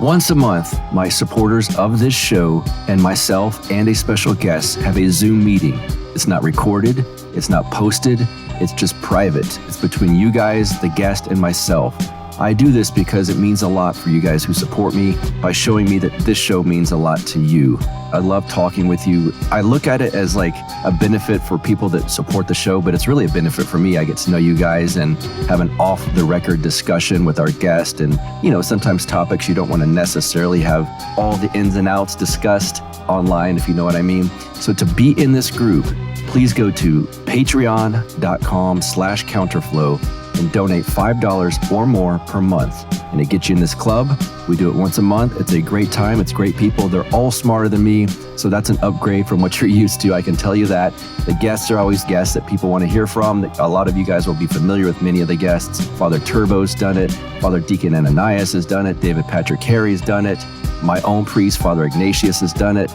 Once a month, my supporters of this show and myself and a special guest have a Zoom meeting. It's not recorded, it's not posted, it's just private. It's between you guys, the guest, and myself. I do this because it means a lot for you guys who support me by showing me that this show means a lot to you. I love talking with you. I look at it as like a benefit for people that support the show, but it's really a benefit for me. I get to know you guys and have an off-the-record discussion with our guest. And, sometimes topics you don't want to necessarily have all the ins and outs discussed online, if you know what I mean. So to be in this group, please go to patreon.com/counterflow and donate $5 or more per month. And it gets you in this club. We do it once a month. It's a great time. It's great people. They're all smarter than me. So that's an upgrade from what you're used to. I can tell you that. The guests are always guests that people want to hear from. A lot of you guys will be familiar with many of the guests. Father Turbo's done it. Father Deacon Ananias has done it. David Patrick Carey's done it. My own priest, Father Ignatius, has done it.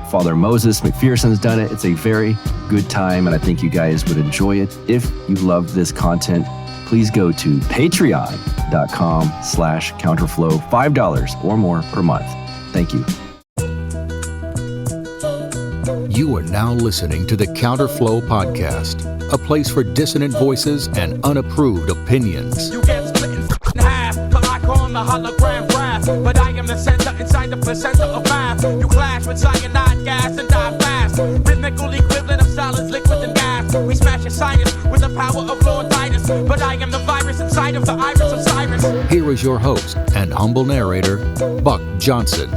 Father Moses McPherson's done it. It's a very good time, and I think you guys would enjoy it. If you love this content, please go to patreon.com/counterflow, $5 or more per month. Thank you. You are now listening to the Counterflow Podcast, a place for dissonant voices and unapproved opinions. You get split in half, but I call the hologram graph. But I am the center inside the placenta of math. You clash with cyanide gas and die fast. Rhythmical equivalent of solids, liquid, and gas. We smash your sinus with the power of Lord Titus. But I am the virus inside of the iris of Cyrus. Here is your host and humble narrator, Buck Johnson.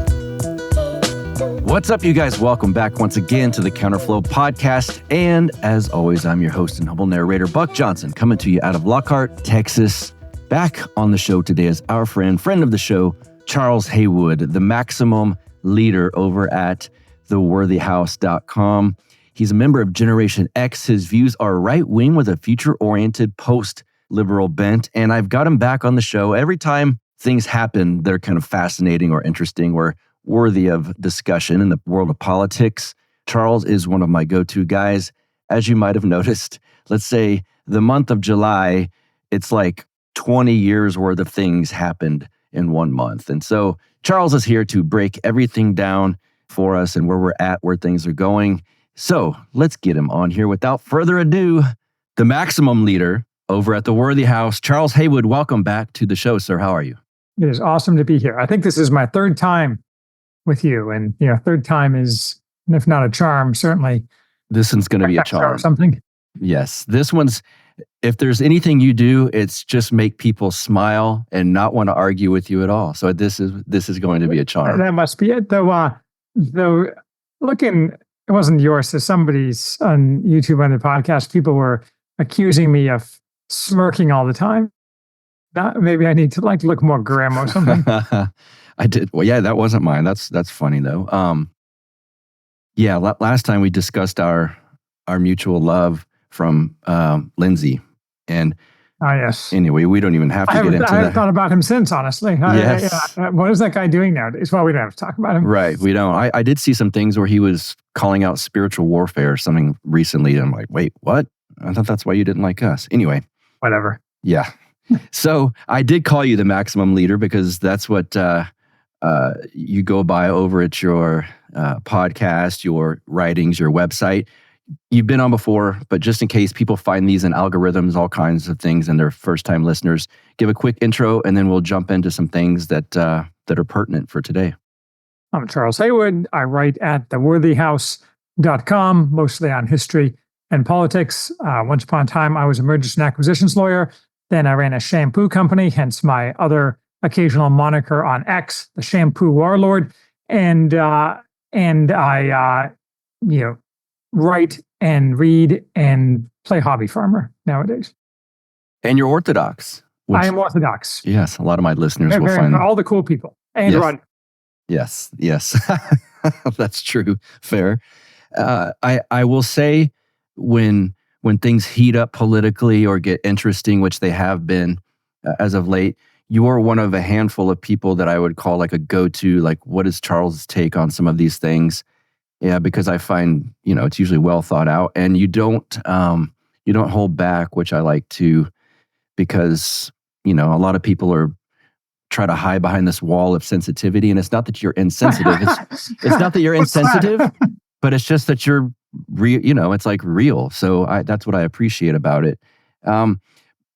What's up, you guys? Welcome back once again to the Counterflow Podcast. And as always, I'm your host and humble narrator, Buck Johnson, coming to you out of Lockhart, Texas. Back on the show today is our friend of the show, Charles Haywood, the maximum leader over at theworthyhouse.com. He's a member of Generation X. His views are right-wing with a future-oriented post-liberal bent. And I've got him back on the show every time things happen that are kind of fascinating or interesting or worthy of discussion in the world of politics. Charles is one of my go-to guys. As you might have noticed, let's say the month of July, it's like 20 years worth of things happened in 1 month. And so Charles is here to break everything down for us and where we're at, where things are going. So let's get him on here. Without further ado, the maximum leader over at the Worthy House, Charles Haywood. Welcome back to the show, sir. How are you? It is awesome to be here. I think this is my third time with you. And, third time is, if not a charm, certainly. This one's going to be a charm. Or something. Yes. This one's, if there's anything you do, it's just make people smile and not want to argue with you at all. So this is going to be a charm. That must be it. Though looking, it wasn't yours, so somebody's on YouTube on the podcast, people were accusing me of smirking all the time. Maybe I need to look more grim or something. I did. Well, yeah, that wasn't mine. That's funny though. Last time we discussed our mutual love from Lindsay, and yes. Anyway, we don't even have to get into that. I haven't thought about him since, honestly. Yes. What is that guy doing now? It's why we don't have to talk about him. Right. We don't. I did see some things where he was calling out spiritual warfare or something recently. And I'm like, wait, what? I thought that's why you didn't like us. Anyway. Whatever. Yeah. So I did call you the maximum leader because that's what you go by over at your podcast, your writings, your website. You've been on before, but just in case people find these in algorithms, all kinds of things, and they're first-time listeners, give a quick intro, and then we'll jump into some things that are pertinent for today. I'm Charles Haywood. I write at theworthyhouse.com, mostly on history and politics. Once upon a time, I was a mergers and acquisitions lawyer. Then I ran a shampoo company, hence my other occasional moniker on X, the shampoo warlord. And I write and read and play hobby farmer nowadays. And you're Orthodox. I am Orthodox. Yes, a lot of my listeners will find all the cool people. And yes. Rod. Yes. That's true. Fair. I will say when things heat up politically or get interesting, which they have been as of late, you are one of a handful of people that I would call like a go-to, like what is Charles' take on some of these things? Yeah, because I find, it's usually well thought out and you don't hold back, which I like to, because, a lot of people are try to hide behind this wall of sensitivity. And it's not that you're insensitive. It's not that you're insensitive, but it's just that you're real. It's like real. So that's what I appreciate about it.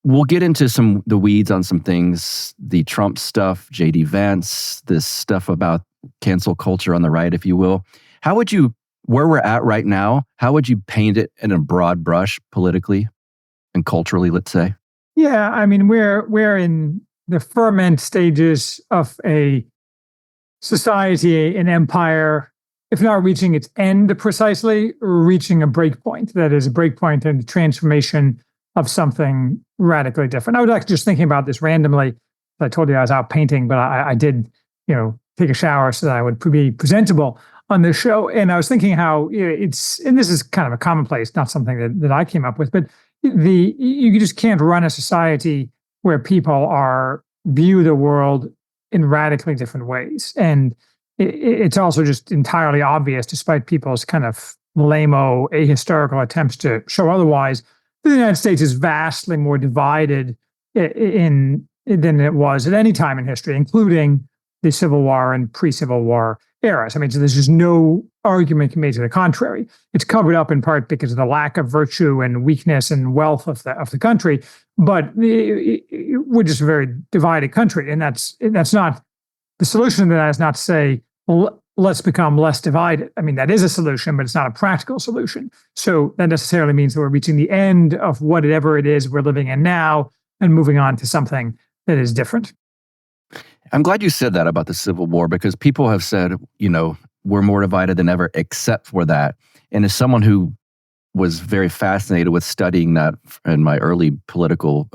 We'll get into the weeds on some things, the Trump stuff, JD Vance, this stuff about cancel culture on the right, if you will. How would you, where we're at right now, how would you paint it in a broad brush politically and culturally, let's say? Yeah, I mean, we're in the ferment stages of a society, an empire, if not reaching its end precisely, reaching a breakpoint. That is a breakpoint in the transformation of something radically different. I was actually just thinking about this randomly. I told you I was out painting, but I did, take a shower so that I would be presentable on this show. And I was thinking how and this is kind of a commonplace, not something that I came up with, but you just can't run a society where people view the world in radically different ways. And it's also just entirely obvious, despite people's kind of lame-o, ahistorical attempts to show otherwise, the United States is vastly more divided than it was at any time in history, including the Civil War and pre-Civil War eras. I mean, so there's just no argument made to the contrary. It's covered up in part because of the lack of virtue and weakness and wealth of the country, but we're just a very divided country, and that's not the solution to that. Is not to say, well, let's become less divided. I mean, that is a solution, but it's not a practical solution. So that necessarily means that we're reaching the end of whatever it is we're living in now and moving on to something that is different. I'm glad you said that about the Civil War, because people have said, we're more divided than ever except for that. And as someone who was very fascinated with studying that in my early political,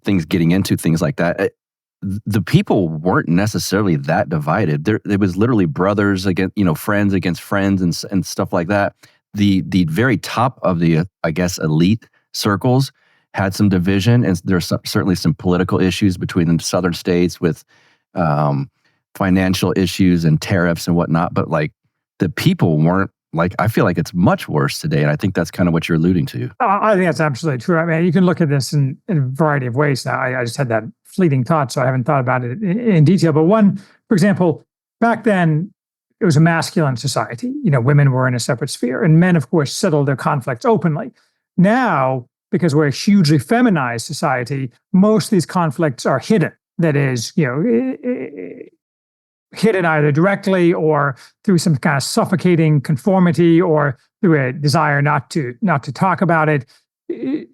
things, getting into things like that, the people weren't necessarily that divided. It was literally brothers against, friends against friends and stuff like that. The very top of the, I guess, elite circles had some division, and there's certainly some political issues between the southern states with financial issues and tariffs and whatnot. But like the people weren't I feel like it's much worse today, and I think that's kind of what you're alluding to. I think that's absolutely true. I mean, you can look at this in a variety of ways. Now, I just had that fleeting thought, so I haven't thought about it in detail. But one, for example, back then, it was a masculine society. Women were in a separate sphere, and men, of course, settled their conflicts openly. Now, because we're a hugely feminized society, most of these conflicts are hidden. That is, hidden either directly or through some kind of suffocating conformity or through a desire not to talk about it.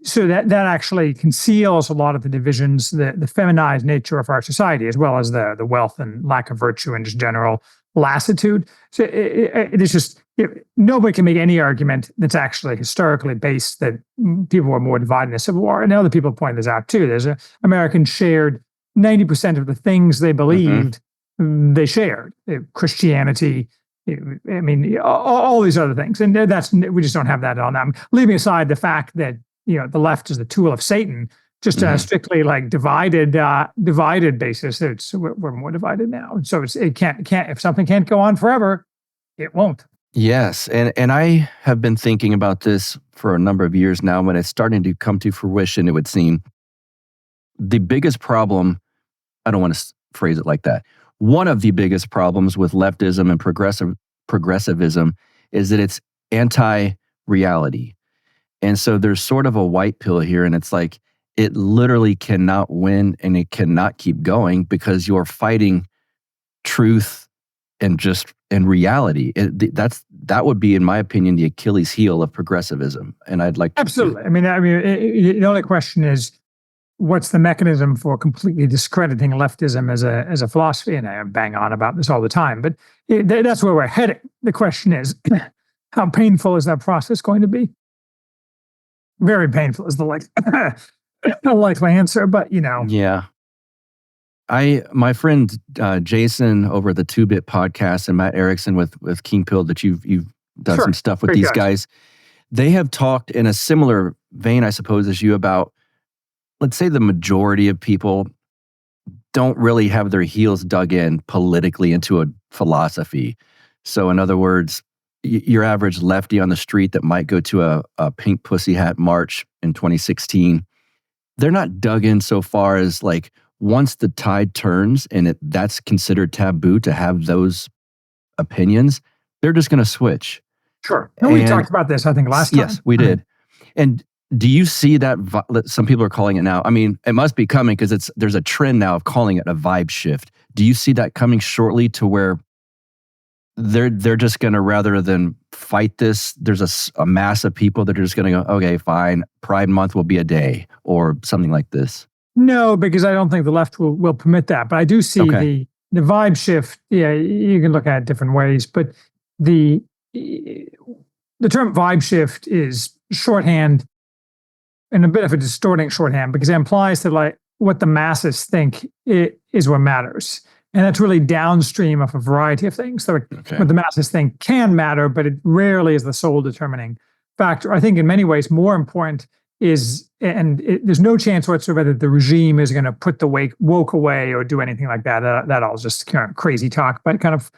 So that actually conceals a lot of the divisions, the feminized nature of our society, as well as the wealth and lack of virtue and just general lassitude. So it is just, nobody can make any argument that's actually historically based that people were more divided in the Civil War. And other people point this out too. Americans shared 90% of the things they believed. They shared Christianity. I mean, all these other things, and we just don't have that on them. Leaving aside the fact that the left is the tool of Satan, just on a strictly divided basis. We're more divided now, so it can't. If something can't go on forever, it won't. Yes, and I have been thinking about this for a number of years now. When it's starting to come to fruition, it would seem the biggest problem. I don't want to phrase it like that. One of the biggest problems with leftism and progressivism is that it's anti-reality. And so there's sort of a white pill here, and it's like it literally cannot win and it cannot keep going because you're fighting truth and reality. That would be, in my opinion, the Achilles heel of progressivism. And I'd like to absolutely. I mean, the only question is, what's the mechanism for completely discrediting leftism as a philosophy? And I bang on about this all the time, but that's where we're heading. The question is, how painful is that process going to be? Very painful is the likely answer, but Yeah. My friend Jason over at the 2-Bit podcast and Matt Erickson with King Pill, that you've done some stuff with these guys. They have talked in a similar vein, I suppose, as you about, let's say the majority of people don't really have their heels dug in politically into a philosophy. So in other words, your average lefty on the street that might go to a pink pussy hat march in 2016, they're not dug in so far as once the tide turns and that's considered taboo to have those opinions, they're just going to switch. Sure. And we talked about this, I think, last time. Yes, we did. And do you see that? Some people are calling it now. I mean, it must be coming because there's a trend now of calling it a vibe shift. Do you see that coming shortly to where they're just going to, rather than fight this, there's a mass of people that are just going to go, okay, fine, Pride Month will be a day or something like this? No, because I don't think the left will permit that. But I do see the vibe shift. Yeah, you can look at it different ways. But the term vibe shift is shorthand, and a bit of a distorting shorthand, because it implies that like what the masses think is what matters. And that's really downstream of a variety of things. So what the masses think can matter, but it rarely is the sole determining factor. I think in many ways more important is, there's no chance whatsoever that the regime is going to put the woke away or do anything like that. That all just kind of crazy talk, but kind of,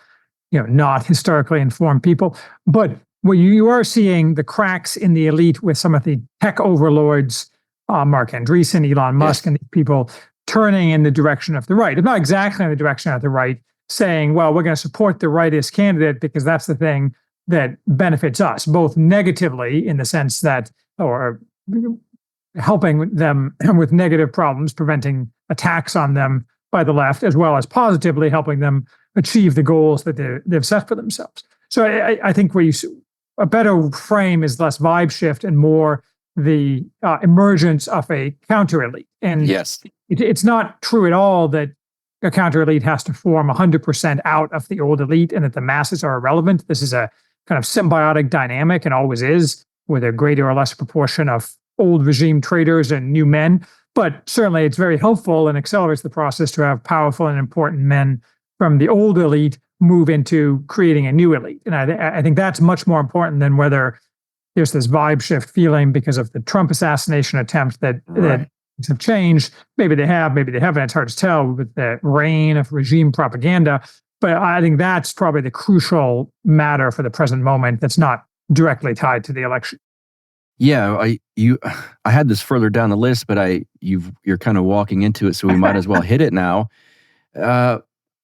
not historically informed people. But what you are seeing the cracks in the elite with some of the tech overlords, Mark Andreessen, Elon Musk, and these people turning in the direction of the right. It's not exactly in the direction of the right, saying, well, we're going to support the rightist candidate because that's the thing that benefits us, both negatively in the sense that, or helping them with negative problems, preventing attacks on them by the left, as well as positively helping them achieve the goals that they've set for themselves. So I think a better frame is less vibe shift and more the emergence of a counter elite. And it's not true at all that a counter elite has to form 100% out of the old elite and that the masses are irrelevant. This is a kind of symbiotic dynamic and always is, with a greater or less proportion of old regime traitors and new men. But certainly it's very helpful and accelerates the process to have powerful and important men from the old elite move into creating a new elite. And I think that's much more important than whether there's this vibe shift feeling because of the Trump assassination attempt that have changed. Maybe they have, maybe they haven't. It's hard to tell with the reign of regime propaganda. But I think that's probably the crucial matter for the present moment that's not directly tied to the election. Yeah, I had this further down the list, but you're kind of walking into it, so we might as well hit it now.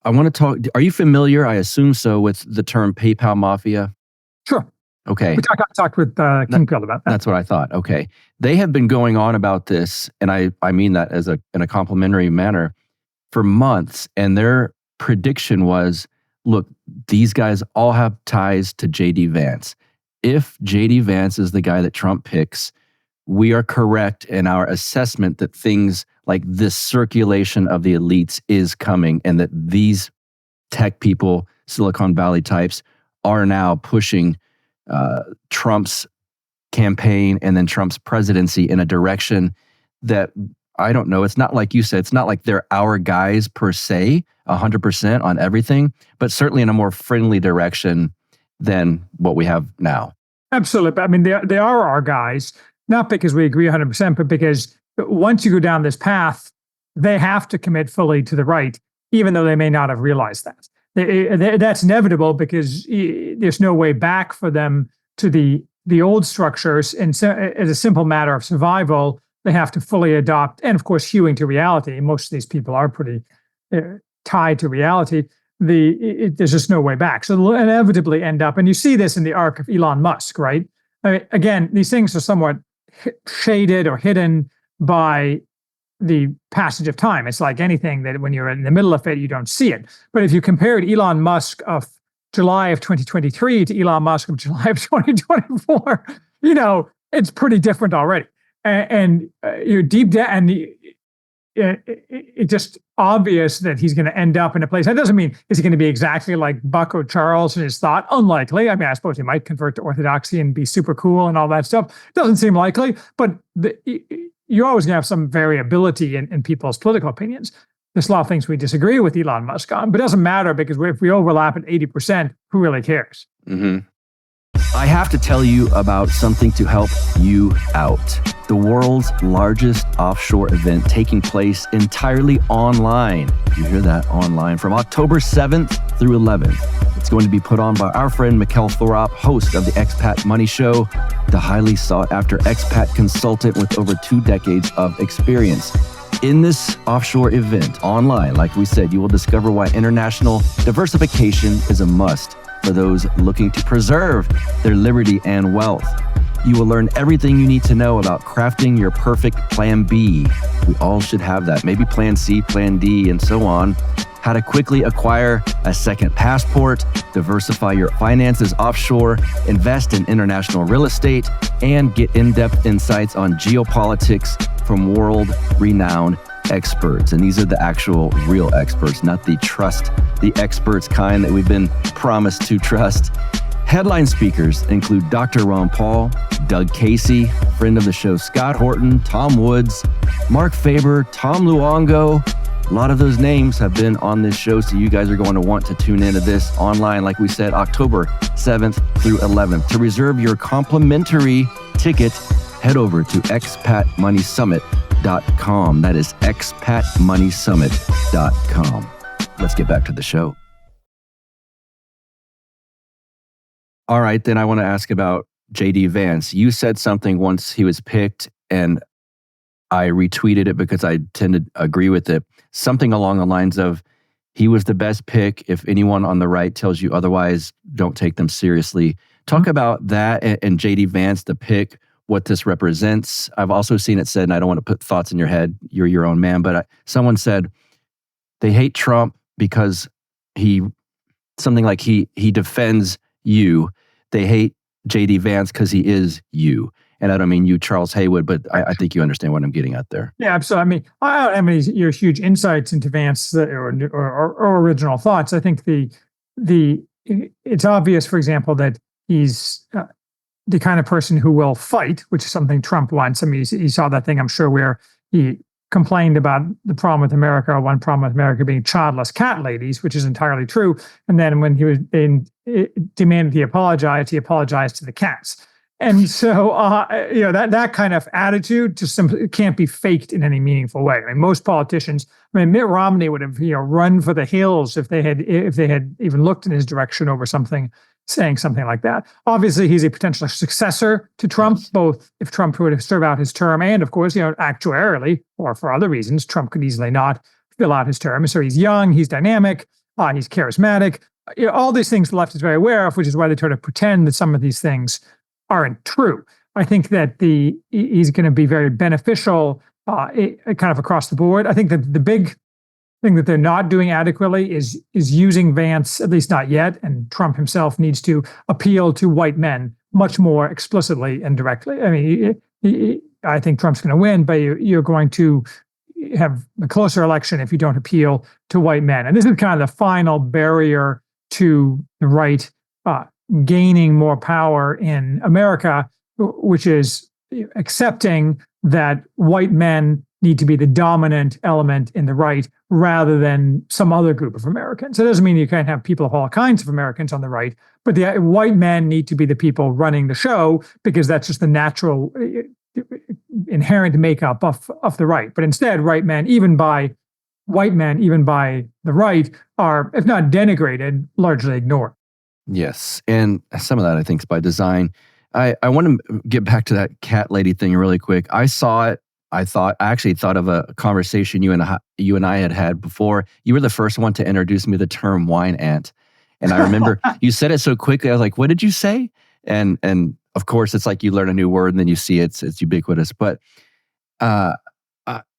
I want to talk. Are you familiar? I assume so, with the term PayPal Mafia. Sure. Okay. We talked with Kingfield about that. That's what I thought. Okay. They have been going on about this, and I mean that in a complimentary manner, for months. And their prediction was, look, these guys all have ties to J.D. Vance. If J.D. Vance is the guy that Trump picks, we are correct in our assessment that things like this circulation of the elites is coming, and that these tech people, Silicon Valley types, are now pushing Trump's campaign and then Trump's presidency in a direction that, I don't know, it's not like you said, it's not like they're our guys per se, 100% on everything, but certainly in a more friendly direction than what we have now. Absolutely. I mean, they are our guys, not because we agree 100%, but because once you go down this path, they have to commit fully to the right, even though they may not have realized that. That's inevitable because there's no way back for them to the old structures. And so, as a simple matter of survival, they have to fully adopt, and of course, hewing to reality. Most of these people are pretty tied to reality. There's just no way back. So they'll inevitably end up, and you see this in the arc of Elon Musk, right? I mean, again, these things are somewhat shaded or hidden by the passage of time. It's like anything that when you're in the middle of it, you don't see it. But if you compared Elon Musk of July of 2023 to Elon Musk of July of 2024, it's pretty different already. And you're deep down, and it's just obvious that he's going to end up in a place. That doesn't mean is he going to be exactly like Buck or Charles in his thought. Unlikely. I mean, I suppose he might convert to orthodoxy and be super cool and all that stuff. Doesn't seem likely, but you're always going to have some variability in people's political opinions. There's a lot of things we disagree with Elon Musk on, but it doesn't matter because if we overlap at 80%, who really cares? Mm-hmm. I have to tell you about something to help you out. The world's largest offshore event taking place entirely online. You hear that, online, from October 7th through 11th. It's going to be put on by our friend Mikkel Thorop, host of the Expat Money Show, the highly sought after expat consultant with over 2 decades of experience. In this offshore event online, like we said, you will discover why international diversification is a must for those looking to preserve their liberty and wealth. You will learn everything you need to know about crafting your perfect plan B. We all should have that. Maybe plan C, plan D, and so on. How to quickly acquire a second passport, diversify your finances offshore, invest in international real estate, and get in-depth insights on geopolitics from world-renowned experts. And these are the actual real experts, not the experts kind that we've been promised to trust. Headline speakers include Dr. Ron Paul, Doug Casey, friend of the show Scott Horton, Tom Woods, Mark Faber, Tom Luongo. A lot of those names have been on this show, so you guys are going to want to tune into this online, like we said, October 7th through 11th. To reserve your complimentary ticket, head over to expatmoneysummit.com. That is expatmoneysummit.com. Let's get back to the show. All right, then I want to ask about J.D. Vance. You said something once he was picked, and I retweeted it because I tend to agree with it. Something along the lines of, he was the best pick. If anyone on the right tells you otherwise, don't take them seriously. Talk about that and J.D. Vance, the pick, what this represents. I've also seen it said, and I don't want to put thoughts in your head, you're your own man, but someone said they hate Trump because he defends you. They hate J.D. Vance because he is you. And I don't mean you, Charles Haywood, but I think you understand what I'm getting at there. Yeah, absolutely. I mean, your huge insights into Vance or original thoughts. I think it's obvious, for example, that he's the kind of person who will fight, which is something Trump wants. I mean, you saw that thing, I'm sure, where he complained about the problem with America, one problem with America being childless cat ladies, which is entirely true. And then when he was demanded he apologized to the cats. And so, that kind of attitude just simply can't be faked in any meaningful way. I mean, most politicians, Mitt Romney would have, run for the hills if they had even looked in his direction over saying something like that. Obviously, he's a potential successor to Trump, both if Trump were to serve out his term and, of course, actuarially or for other reasons, Trump could easily not fill out his term. So he's young, he's dynamic, he's charismatic. All these things the left is very aware of, which is why they try to pretend that some of these things aren't true. I think that he's going to be very beneficial kind of across the board. I think that the big thing that they're not doing adequately is using Vance, at least not yet, and Trump himself needs to appeal to white men much more explicitly and directly. I mean, I think Trump's going to win, but you're going to have a closer election if you don't appeal to white men. And this is kind of the final barrier to the right gaining more power in America, which is accepting that white men need to be the dominant element in the right rather than some other group of Americans. It doesn't mean you can't have people of all kinds of Americans on the right, but the white men need to be the people running the show because that's just the natural, inherent makeup of the right. But instead, white men, even by the right, are, if not denigrated, largely ignored. Yes, and some of that I think is by design. I want to get back to that cat lady thing really quick. I saw it. I actually thought of a conversation you and I had before. You were the first one to introduce me to the term wine ant. And I remember you said it so quickly. I was like, what did you say? And of course, it's like you learn a new word and then you see it's ubiquitous. But I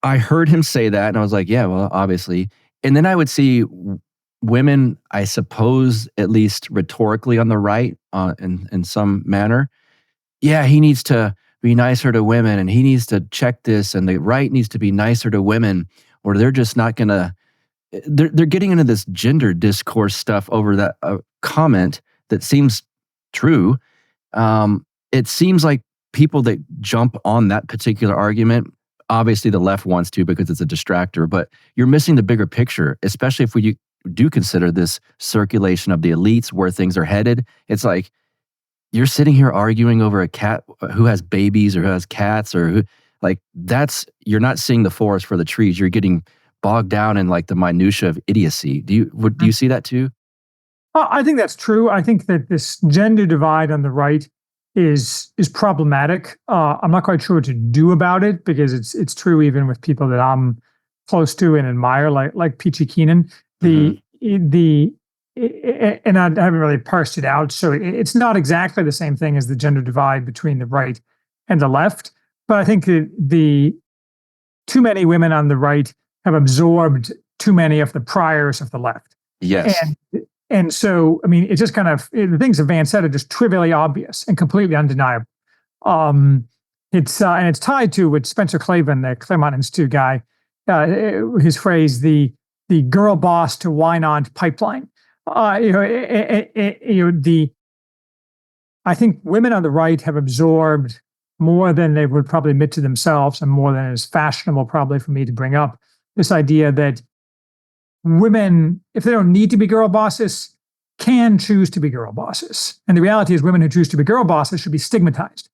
heard him say that and I was like, yeah, well, obviously. And then I would see women, I suppose, at least rhetorically on the right in some manner. Yeah, he needs to be nicer to women and he needs to check this and the right needs to be nicer to women or they're just not going to, they're getting into this gender discourse stuff over that comment that seems true. It seems like people that jump on that particular argument, obviously the left wants to because it's a distractor, but you're missing the bigger picture, especially if we do consider this circulation of the elites where things are headed. It's like, you're sitting here arguing over a cat who has babies or who has cats or who, like, you're not seeing the forest for the trees. You're getting bogged down in like the minutia of idiocy. Do you see that too? I think that's true. I think that this gender divide on the right is problematic. I'm not quite sure what to do about it because it's true even with people that I'm close to and admire, like Peachy Keenan. And I haven't really parsed it out, so it's not exactly the same thing as the gender divide between the right and the left. But I think the too many women on the right have absorbed too many of the priors of the left. Yes. And so, I mean, it's just kind of, the things that Vance said are just trivially obvious and completely undeniable. And it's tied to what Spencer Clavin, the Claremont Institute guy, his phrase, the girl boss to wine-on pipeline. I think women on the right have absorbed more than they would probably admit to themselves, and more than is fashionable probably for me to bring up, this idea that women, if they don't need to be girl bosses, can choose to be girl bosses. And the reality is women who choose to be girl bosses should be stigmatized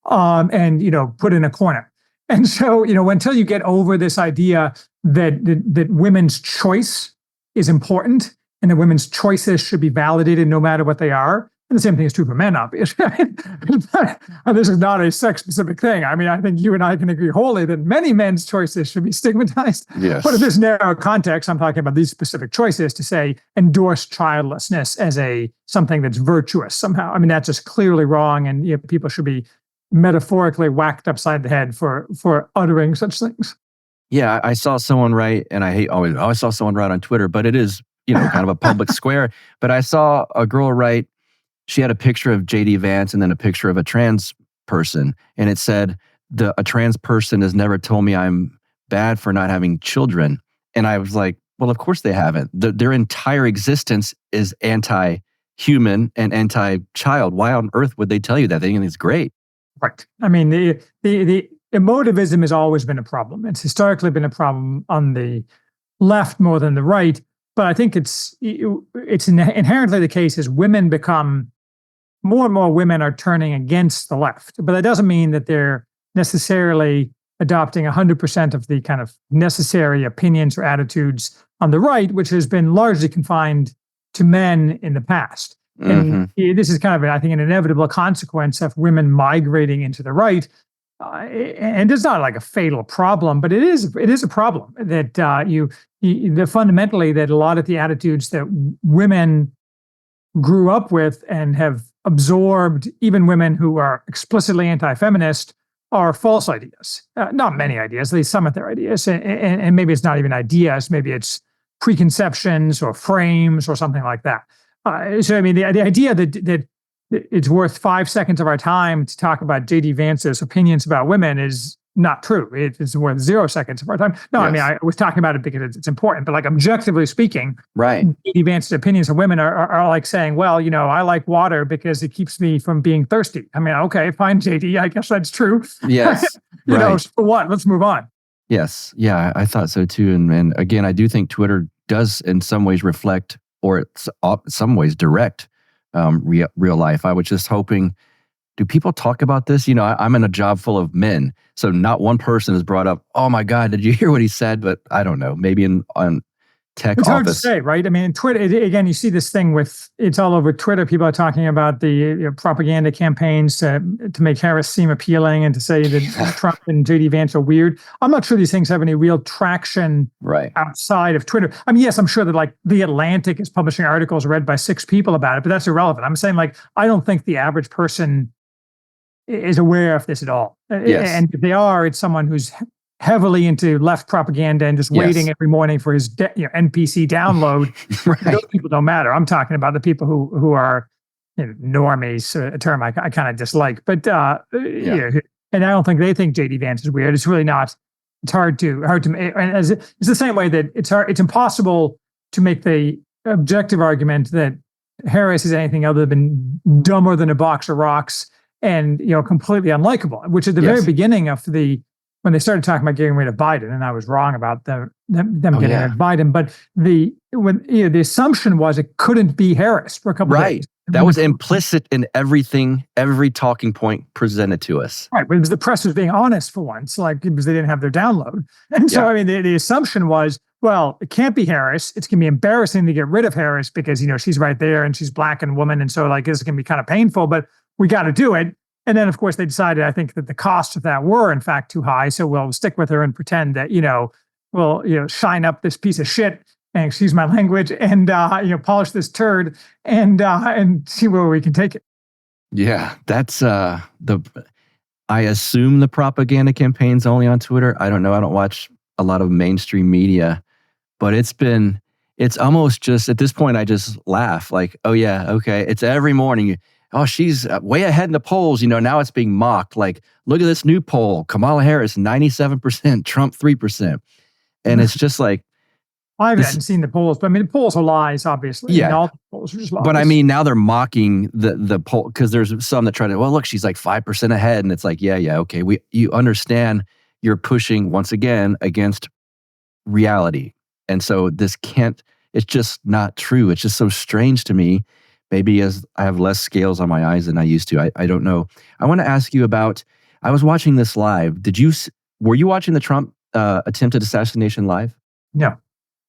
and, put in a corner. And so, until you get over this idea that women's choice is important and that women's choices should be validated no matter what they are, and the same thing is true for men, obviously. This is not a sex-specific thing. I mean, I think you and I can agree wholly that many men's choices should be stigmatized. Yes. But in this narrow context, I'm talking about these specific choices to say endorse childlessness as something that's virtuous somehow. I mean, that's just clearly wrong, and people should be metaphorically whacked upside the head for uttering such things. Yeah, I saw someone write, and I saw someone write on Twitter, but it is, kind of a public square. But I saw a girl write, she had a picture of JD Vance and then a picture of a trans person. And it said, a trans person has never told me I'm bad for not having children. And I was like, well, of course they haven't. Their entire existence is anti-human and anti-child. Why on earth would they tell you that? They think it's great. Right. I mean, the emotivism has always been a problem. It's historically been a problem on the left more than the right. But I think it's inherently the case as women become, more and more women are turning against the left. But that doesn't mean that they're necessarily adopting 100% of the kind of necessary opinions or attitudes on the right, which has been largely confined to men in the past. And this is kind of, I think, an inevitable consequence of women migrating into the right. And it's not like a fatal problem, but it is a problem that that fundamentally that a lot of the attitudes that women grew up with and have absorbed, even women who are explicitly anti-feminist, are false ideas. Not many ideas, at least some of their ideas. And maybe it's not even ideas, maybe it's preconceptions or frames or something like that. So, I mean, the idea that it's worth 5 seconds of our time to talk about JD Vance's opinions about women is not true. It's worth 0 seconds of our time. No, yes. I mean, I was talking about it because it's important, but like objectively speaking, right? JD Vance's opinions of women are like saying, well, I like water because it keeps me from being thirsty. I mean, okay, fine, JD, I guess that's true. Yes. So what? Let's move on. Yes. Yeah, I thought so too. And again, I do think Twitter does in some ways reflect, or it's some ways direct real life. I was just hoping, do people talk about this? I'm in a job full of men, so not one person has brought up, oh my God, did you hear what he said? But I don't know, maybe on tech it's office. Hard to say, right? I mean, Twitter, again, you see this thing it's all over Twitter. People are talking about the propaganda campaigns to make Harris seem appealing and to say that Trump and JD Vance are weird. I'm not sure these things have any real traction outside of Twitter. I mean, yes, I'm sure that like The Atlantic is publishing articles read by 6 people about it, but that's irrelevant. I'm saying like, I don't think the average person is aware of this at all. Yes. And if they are, it's someone who's heavily into left propaganda and just waiting every morning for his NPC download. Those people don't matter. I'm talking about the people who are normies, a term I kind of dislike. But and I don't think they think JD Vance is weird. It's really not. It's hard to. And it's the same way that it's impossible to make the objective argument that Harris is anything other than dumber than a box of rocks and completely unlikable, which at the very beginning of when they started talking about getting rid of Biden, and I was wrong about them getting rid of Biden, but the assumption was it couldn't be Harris for a couple of days. That was implicit in every talking point presented to us. Right, but it was the press was being honest for once, like because they didn't have their download. And so, I mean, the assumption was, well, it can't be Harris. It's going to be embarrassing to get rid of Harris because, she's right there and she's black and woman. And so like, this is going to be kind of painful, but we got to do it. And then, of course, they decided, I think, that the costs of that were, in fact, too high. So we'll stick with her and pretend that, we'll, shine up this piece of shit, and excuse my language, and, polish this turd and see where we can take it. Yeah, that's I assume the propaganda campaign's only on Twitter. I don't know. I don't watch a lot of mainstream media, but it's almost just, at this point, I just laugh like, oh yeah, okay. It's every morning. Oh, she's way ahead in the polls. Now it's being mocked. Like, look at this new poll. Kamala Harris, 97%, Trump, 3%. And it's just like, I haven't seen the polls, but I mean, the polls are lies, obviously. Yeah. All the polls are just lies. But I mean, now they're mocking the poll, because there's some that try to, well, look, she's like 5% ahead. And it's like, yeah, okay. You understand you're pushing once again against reality. And so it's just not true. It's just so strange to me. Maybe as I have less scales on my eyes than I used to. I don't know. I want to ask you about, I was watching this live. Were you watching the Trump attempted assassination live? No.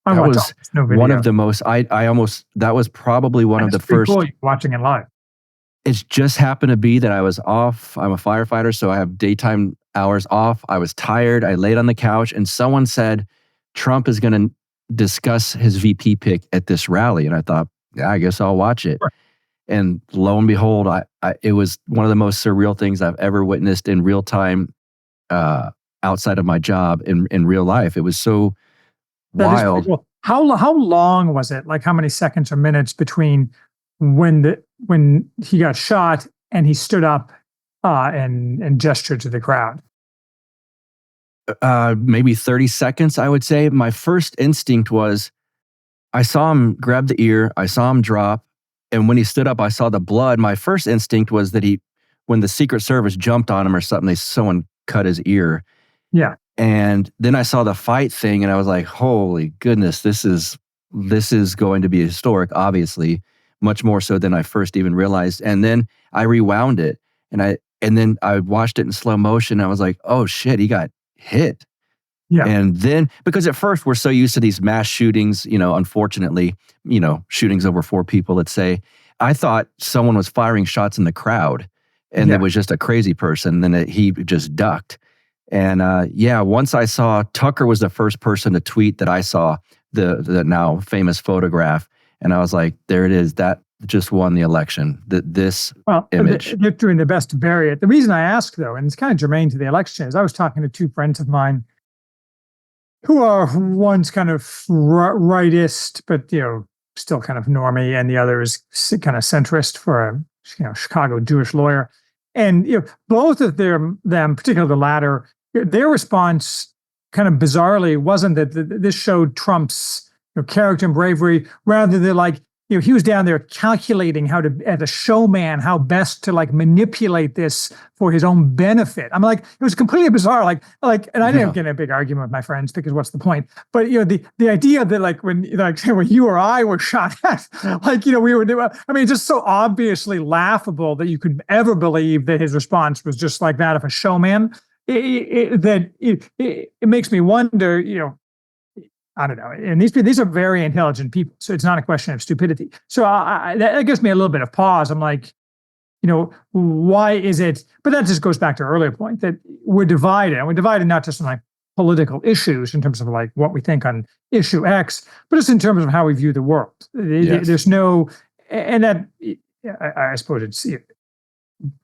That was one of the most, that was probably one of the first. Cool watching it live. It's just happened to be that I was off. I'm a firefighter, so I have daytime hours off. I was tired. I laid on the couch and someone said, Trump is going to discuss his VP pick at this rally. And I thought, yeah, I guess I'll watch it. Sure. And lo and behold, it was one of the most surreal things I've ever witnessed in real time, outside of my job in real life. It was so wild. Cool. How long was it? Like, how many seconds or minutes between when he got shot and he stood up and gestured to the crowd? Maybe 30 seconds, I would say. My first instinct was, I saw him grab the ear, I saw him drop, and when he stood up, I saw the blood. My first instinct was that when the Secret Service jumped on him or something, someone cut his ear. Yeah. And then I saw the fight thing, and I was like, holy goodness, this is going to be historic, obviously, much more so than I first even realized. And then I rewound it, and then I watched it in slow motion. I was like, oh shit, he got hit. Yeah. And then, because at first we're so used to these mass shootings, unfortunately, shootings over 4 people, let's say, I thought someone was firing shots in the crowd and it was just a crazy person. Then he just ducked. And once I saw, Tucker was the first person to tweet that I saw the now famous photograph. And I was like, there it is. That just won the election. This image. They're doing their best to bury it. The reason I ask, though, and it's kind of germane to the election, is I was talking to 2 friends of mine who are, one's kind of rightist, but still kind of normie, and the other is kind of centrist for a Chicago Jewish lawyer. And both of them, particularly the latter, their response kind of bizarrely wasn't that this showed Trump's character and bravery. Rather, they're like, he was down there calculating how to, as a showman, how best to manipulate this for his own benefit. I'm like, it was completely bizarre. And I didn't get in a big argument with my friends because what's the point? But the idea that when you or I were shot at, we were doing. I mean, it's just so obviously laughable that you could ever believe that his response was just like that of a showman. It makes me wonder. I don't know. And these are very intelligent people. So it's not a question of stupidity. So that gives me a little bit of pause. I'm like, why is it? But that just goes back to our earlier point that we're divided. And we're divided not just on political issues in terms of what we think on issue X, but it's in terms of how we view the world. Yes. There's no, and that, I suppose it's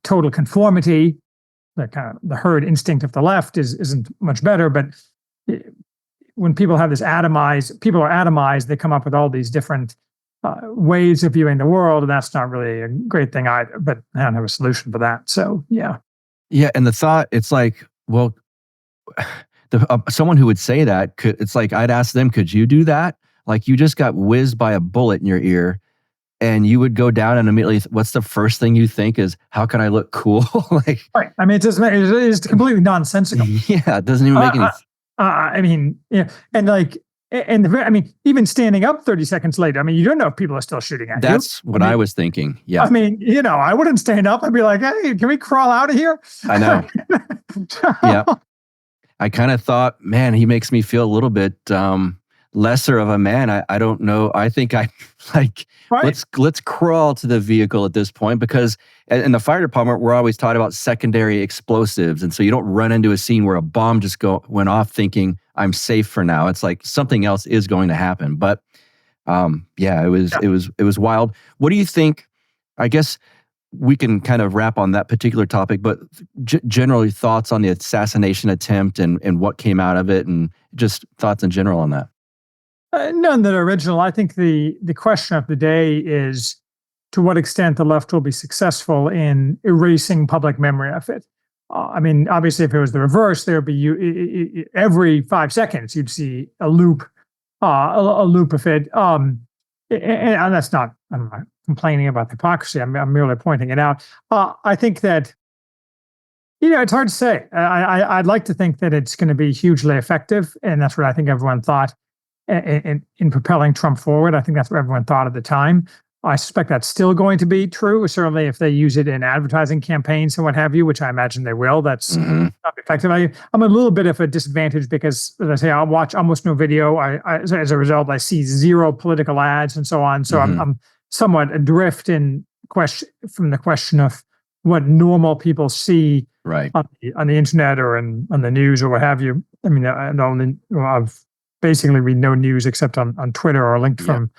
total conformity. The herd instinct of the left isn't much better, but when people have this people are atomized, they come up with all these different ways of viewing the world, and that's not really a great thing either. But I don't have a solution for that. So, yeah. Yeah, and the thought, it's like, well, someone who would say that, it's like, I'd ask them, could you do that? Like, you just got whizzed by a bullet in your ear, and you would go down and immediately, what's the first thing you think is, how can I look cool? Right. I mean, it's completely nonsensical. Yeah, it doesn't even make any even standing up 30 seconds later, you don't know if people are still shooting at you. That's what I was thinking. Yeah. I wouldn't stand up and be like, hey, can we crawl out of here? I know. Yeah. I kind of thought, man, he makes me feel a little bit lesser of a man, I don't know. I think I like Right. let's crawl to the vehicle at this point, because in the fire department we're always taught about secondary explosives, and so you don't run into a scene where a bomb just went off thinking I'm safe for now. It's like something else is going to happen. But yeah, it was wild. What do you think? I guess we can kind of wrap on that particular topic, but generally thoughts on the assassination attempt and what came out of it, and just thoughts in general on that. None that are original. I think the question of the day is to what extent the left will be successful in erasing public memory of it. I mean, obviously, if it was the reverse, there would be every 5 seconds you'd see a loop of it. And that's not. I'm not complaining about the hypocrisy. I'm merely pointing it out. I think that it's hard to say. I'd like to think that it's going to be hugely effective, and that's what I think everyone thought in propelling Trump forward. I think that's what everyone thought at the time. I suspect that's still going to be true, certainly if they use it in advertising campaigns and what have you, which I imagine they will. That's not effective. I'm a little bit of a disadvantage because, as I say, I'll watch almost no video. As a result, I see zero political ads and so on. So I'm somewhat adrift from the question of what normal people see on the internet or on the news or what have you. I mean, I've basically read no news except on Twitter or linked from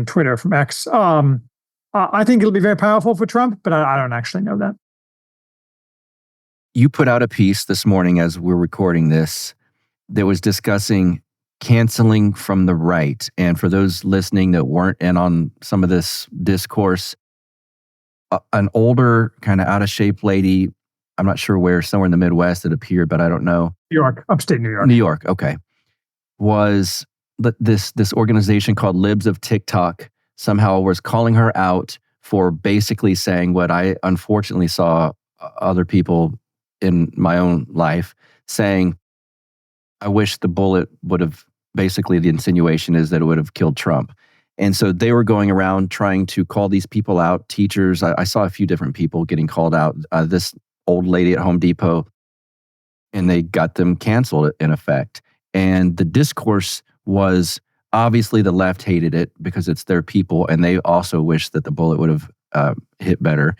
Twitter, from X. I think it'll be very powerful for Trump, but I don't actually know that. You put out a piece this morning as we're recording this that was discussing canceling from the right. And for those listening that weren't in on some of this discourse, an older, kind of out of shape lady, I'm not sure where, somewhere in the Midwest it appeared, but I don't know. New York, upstate New York. New York, okay. Was this organization called Libs of TikTok somehow was calling her out for basically saying what I unfortunately saw other people in my own life saying, I wish the bullet would have, basically the insinuation is that it would have killed Trump. And so they were going around trying to call these people out, teachers. I saw a few different people getting called out. This old lady at Home Depot, and they got them canceled in effect. And the discourse was obviously the left hated it because it's their people, and they also wish that the bullet would have hit better.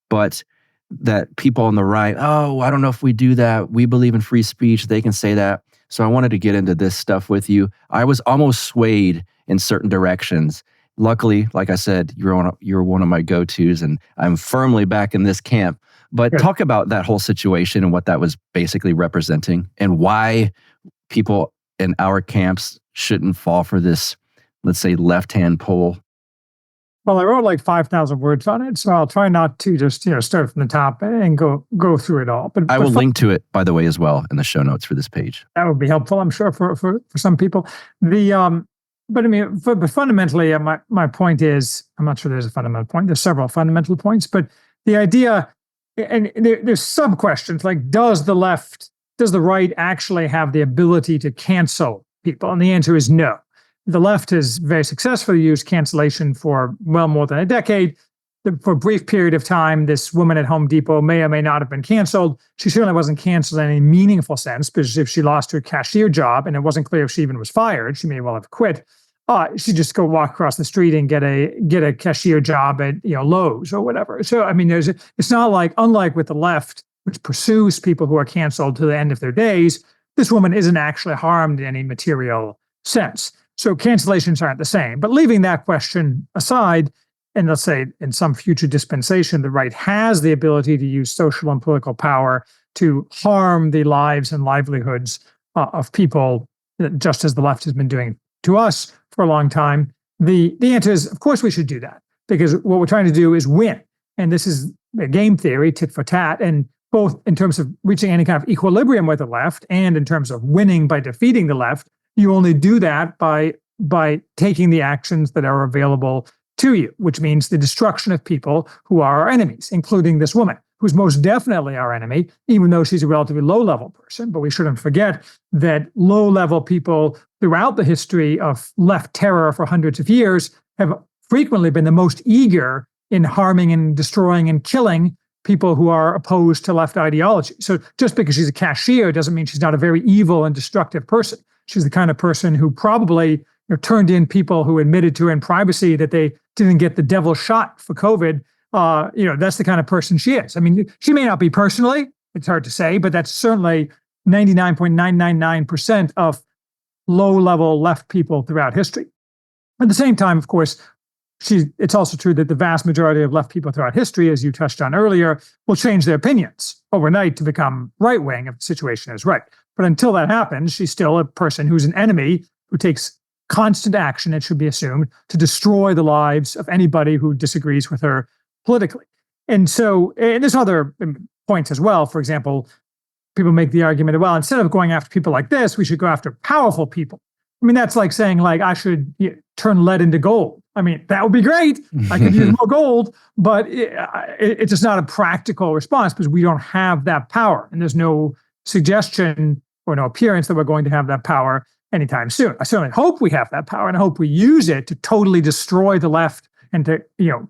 But that people on the right, oh, I don't know if we do that. We believe in free speech. They can say that. So I wanted to get into this stuff with you. I was almost swayed in certain directions. Luckily, like I said, you're one of my go-tos, and I'm firmly back in this camp. But talk about that whole situation and what that was basically representing, and why people in our camps shouldn't fall for this, let's say, left-hand pull. Well, I wrote like 5,000 words on it, so I'll try not to just start from the top and go through it all. But I will link to it, by the way, as well in the show notes for this page. That would be helpful, I'm sure, for some people. But I mean, but fundamentally, my point is, I'm not sure there's a fundamental point. There's several fundamental points, but the idea, and there's sub questions like, does the right actually have the ability to cancel people? And the answer is no. The left has very successfully used cancellation for well more than a decade. For a brief period of time, this woman at Home Depot may or may not have been canceled. She certainly wasn't canceled in any meaningful sense, because if she lost her cashier job and it wasn't clear if she even was fired, she may well have quit. She'd just go walk across the street and get a cashier job at Lowe's or whatever. So I mean, it's not like, unlike with the left, which pursues people who are canceled to the end of their days, this woman isn't actually harmed in any material sense. So cancellations aren't the same. But leaving that question aside, and let's say in some future dispensation, the right has the ability to use social and political power to harm the lives and livelihoods of people, just as the left has been doing to us for a long time. The answer is, of course, we should do that, because what we're trying to do is win. And this is a game theory, tit for tat, and both in terms of reaching any kind of equilibrium with the left and in terms of winning by defeating the left. You only do that by taking the actions that are available to you, which means the destruction of people who are our enemies, including this woman, who's most definitely our enemy, even though she's a relatively low-level person. But we shouldn't forget that low-level people throughout the history of left terror for hundreds of years have frequently been the most eager in harming and destroying and killing people who are opposed to left ideology. So just because she's a cashier doesn't mean she's not a very evil and destructive person. She's the kind of person who probably turned in people who admitted to her in privacy that they didn't get the devil shot for COVID. That's the kind of person she is. I mean, she may not be personally, it's hard to say, but that's certainly 99.999% of low-level left people throughout history. At the same time, of course, it's also true that the vast majority of left people throughout history, as you touched on earlier, will change their opinions overnight to become right-wing if the situation is right. But until that happens, she's still a person who's an enemy who takes constant action, it should be assumed, to destroy the lives of anybody who disagrees with her politically. And there's other points as well. For example, people make the argument, well, instead of going after people like this, we should go after powerful people. I mean, that's like saying, I should turn lead into gold. I mean, that would be great. I could use more gold, but it's just not a practical response because we don't have that power. And there's no suggestion or no appearance that we're going to have that power anytime soon. I certainly hope we have that power, and I hope we use it to totally destroy the left and to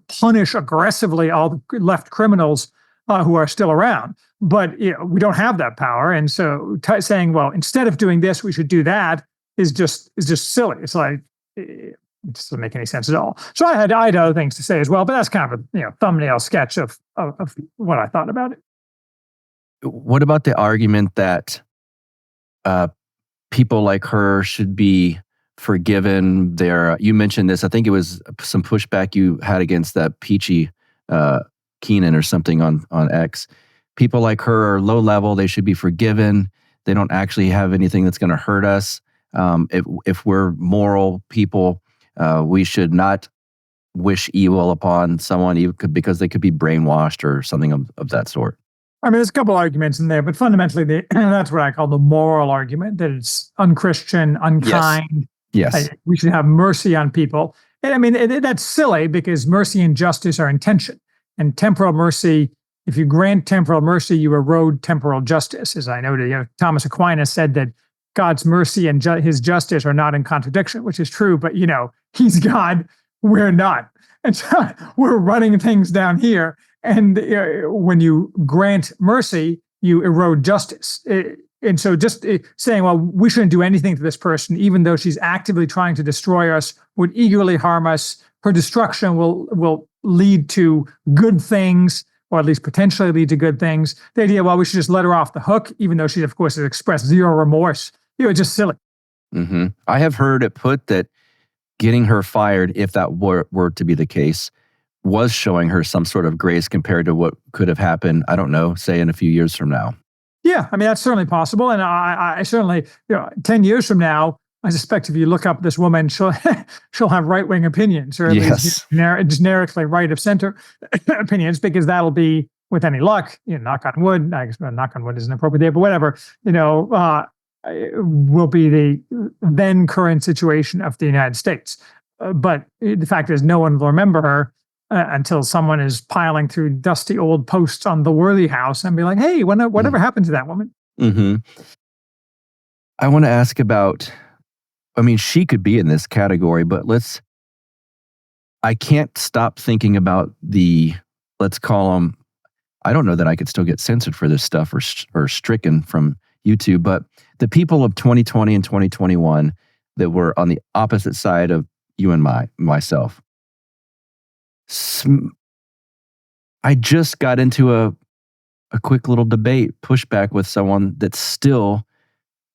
punish aggressively all the left criminals who are still around. But we don't have that power, and so saying, well, instead of doing this, we should do that is just silly. It's like it just doesn't make any sense at all. So I had other things to say as well, but that's kind of a thumbnail sketch of what I thought about it. What about the argument that people like her should be forgiven? You mentioned this. I think it was some pushback you had against that Peachy Keenan or something on X. People like her are low level. They should be forgiven. They don't actually have anything that's going to hurt us. If we're moral people, we should not wish evil upon someone because they could be brainwashed or something of that sort. I mean, there's a couple arguments in there, but fundamentally, that's what I call the moral argument, that it's unchristian, unkind. Yes. We should have mercy on people. And I mean, that's silly because mercy and justice are intention. And temporal mercy, if you grant temporal mercy, you erode temporal justice. As I noted, Thomas Aquinas said that God's mercy and his justice are not in contradiction, which is true, but he's God, we're not. And so we're running things down here. And when you grant mercy, you erode justice. And so just saying, well, we shouldn't do anything to this person, even though she's actively trying to destroy us, would eagerly harm us. Her destruction will lead to good things, or at least potentially lead to good things. The idea, well, we should just let her off the hook, even though she, of course, has expressed zero remorse. It's just silly. Mm-hmm. I have heard it put that getting her fired, if that were to be the case, was showing her some sort of grace compared to what could have happened, I don't know, say in a few years from now. Yeah, I mean, that's certainly possible. And I certainly, 10 years from now, I suspect if you look up this woman, she'll have right-wing opinions, or at least generically right of center opinions, because that'll be, with any luck, knock on wood, I guess knock on wood isn't appropriate there, but whatever, will be the then current situation of the United States. But the fact is, no one will remember her until someone is piling through dusty old posts on the Worthy House and be like, hey, whatever happened to that woman? Mm-hmm. I want to ask about, she could be in this category, but I can't stop thinking about let's call them, I don't know that I could still get censored for this stuff or stricken from YouTube, but the people of 2020 and 2021 that were on the opposite side of you and myself. I just got into a quick little debate, pushback with someone that's still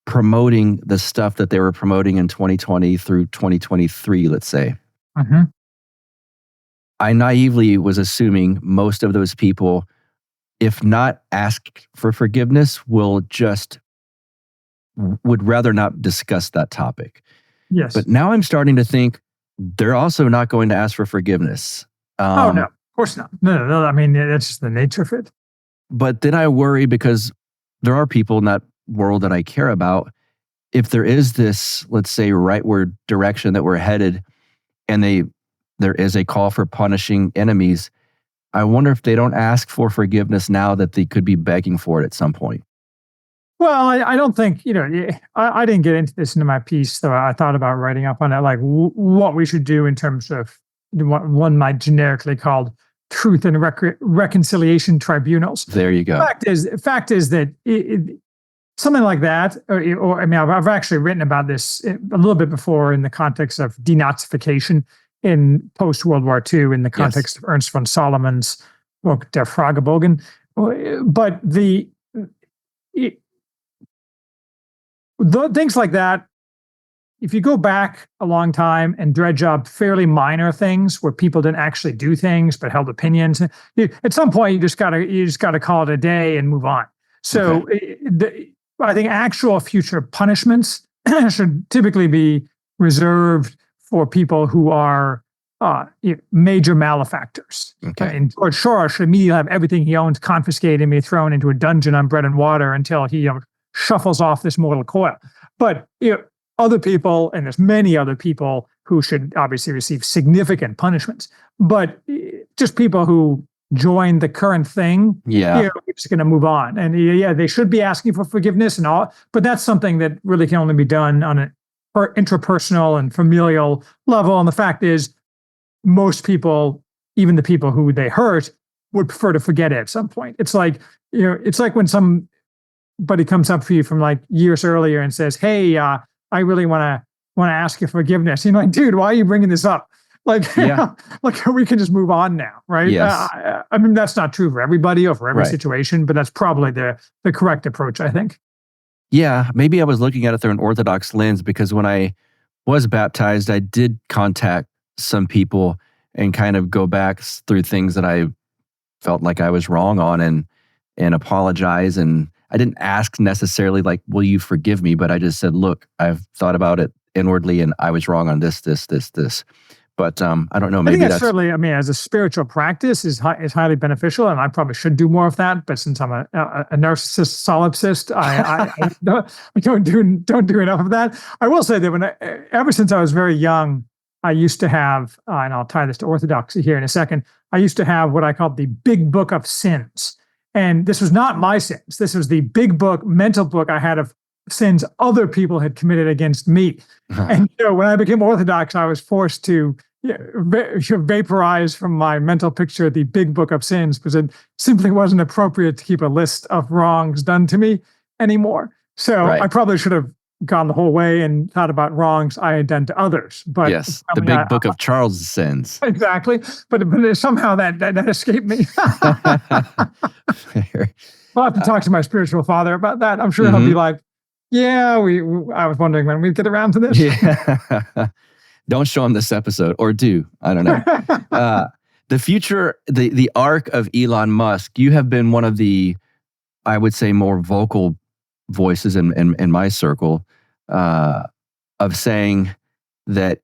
promoting the stuff that they were promoting in 2020 through 2023, let's say. Mm-hmm. I naively was assuming most of those people, if not ask for forgiveness, would rather not discuss that topic. Yes. But now I'm starting to think they're also not going to ask for forgiveness. No, of course not. No. I mean, that's just the nature of it. But then I worry because there are people in that world that I care about. If there is this, let's say, rightward direction that we're headed, and there is a call for punishing enemies, I wonder if they don't ask for forgiveness now that they could be begging for it at some point. Well, I don't think, I didn't get into this into my piece, though I thought about writing up on it, like what we should do in terms of what one might generically call truth and reconciliation tribunals. There you go. Fact is that something like that. Or I mean, I've actually written about this a little bit before in the context of denazification in post-World War II, in the context of Ernst von Salomon's book, Der Fragebogen. But the things like that, if you go back a long time and dredge up fairly minor things where people didn't actually do things but held opinions, at some point you just gotta call it a day and move on. So I think actual future punishments should typically be reserved for people who are major malefactors. Okay. And George Soros should immediately have everything he owns confiscated and be thrown into a dungeon on bread and water until he shuffles off this mortal coil. But other people, and there's many other people who should obviously receive significant punishments, but just people who join the current thing, we're just going to move on. And they should be asking for forgiveness and all, but that's something that really can only be done on an intrapersonal and familial level. And the fact is, most people, even the people who they hurt, would prefer to forget it at some point. It's like, it's like when somebody comes up for you from like years earlier and says, "Hey, I really want to ask you forgiveness." You're like, "Dude, why are you bringing this up?" Like, like we can just move on now, right? Yes. I mean, that's not true for everybody or for every situation, but that's probably the correct approach, I think. Yeah, maybe I was looking at it through an Orthodox lens, because when I was baptized, I did contact some people and kind of go back through things that I felt like I was wrong on and apologize. And I didn't ask necessarily like, "Will you forgive me?" But I just said, "Look, I've thought about it inwardly and I was wrong on this. But I don't know. Maybe I think that's certainly, I mean, as a spiritual practice is highly beneficial, and I probably should do more of that. But since I'm a narcissist solipsist, I don't do enough of that. I will say that ever since I was very young, I used to have, and I'll tie this to orthodoxy here in a second, I used to have what I called the Big Book of Sins. And this was not my sins. This was the big book, mental book I had of sins other people had committed against me. And when I became Orthodox, I was forced to vaporize from my mental picture the Big Book of Sins, because it simply wasn't appropriate to keep a list of wrongs done to me anymore. So I probably should have gone the whole way and thought about wrongs I had done to others. But yes, the Big Book of Charles' sins. Exactly. But somehow that escaped me. I'll have to talk to my spiritual father about that. I'm sure he'll be like, "Yeah, I was wondering when we'd get around to this." Yeah. Don't show him this episode, or do. I don't know. The future, the arc of Elon Musk, you have been one of the, I would say, more vocal voices in my circle of saying that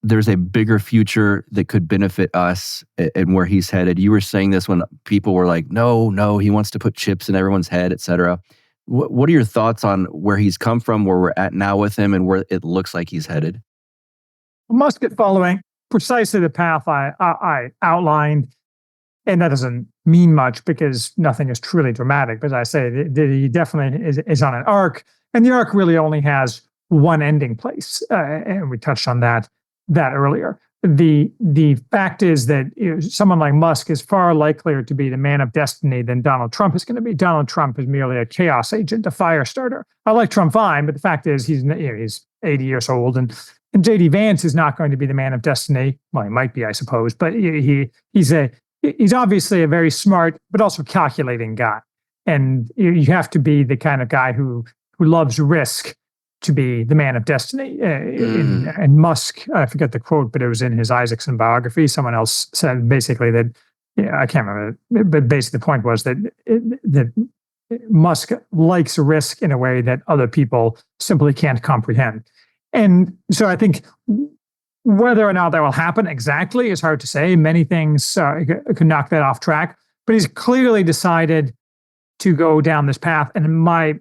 there's a bigger future that could benefit us and where he's headed. You were saying this when people were like, no, he wants to put chips in everyone's head, et cetera. What are your thoughts on where he's come from, where we're at now with him, and where it looks like he's headed? Musk is following precisely the path I outlined, and that doesn't mean much because nothing is truly dramatic. But as I say, he definitely is on an arc, and the arc really only has one ending place, and we touched on that earlier. The fact is that someone like Musk is far likelier to be the man of destiny than Donald Trump is going to be. Donald Trump is merely a chaos agent, a fire starter. I like Trump fine, but the fact is he's 80 years old, and J.D. Vance is not going to be the man of destiny. Well, he might be, I suppose, but he's obviously a very smart but also calculating guy, and you have to be the kind of guy who loves risk to be the man of destiny. And Musk, I forget the quote, but it was in his Isaacson biography. Someone else said basically that, I can't remember, but basically the point was that Musk likes risk in a way that other people simply can't comprehend. And so I think whether or not that will happen exactly is hard to say. Many things could knock that off track, but he's clearly decided to go down this path. And I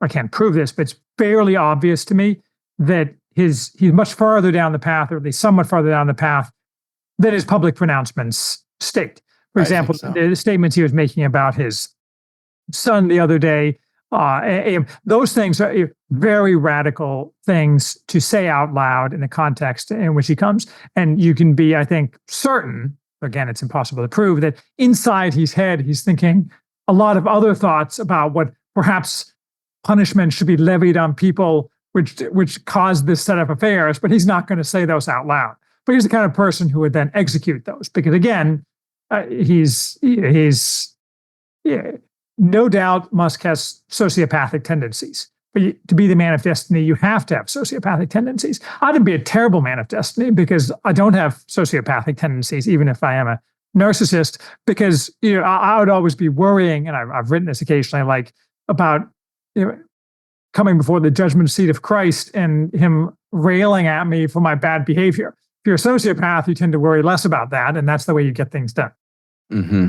can't prove this, but it's fairly obvious to me that he's much farther down the path, or at least somewhat farther down the path, than his public pronouncements state. For example, the statements he was making about his son the other day, those things are very radical things to say out loud in the context in which he comes. And you can be, I think, certain, again, it's impossible to prove, that inside his head, he's thinking a lot of other thoughts about what perhaps punishment should be levied on people which caused this set of affairs, but he's not going to say those out loud. But he's the kind of person who would then execute those, because again, he's no doubt Musk has sociopathic tendencies. But to be the man of destiny, you have to have sociopathic tendencies. I didn't be a terrible man of destiny because I don't have sociopathic tendencies, even if I am a narcissist, because I would always be worrying, and I've written this occasionally, like about coming before the judgment seat of Christ and him railing at me for my bad behavior. If you're a sociopath, you tend to worry less about that, and that's the way you get things done. Mm-hmm.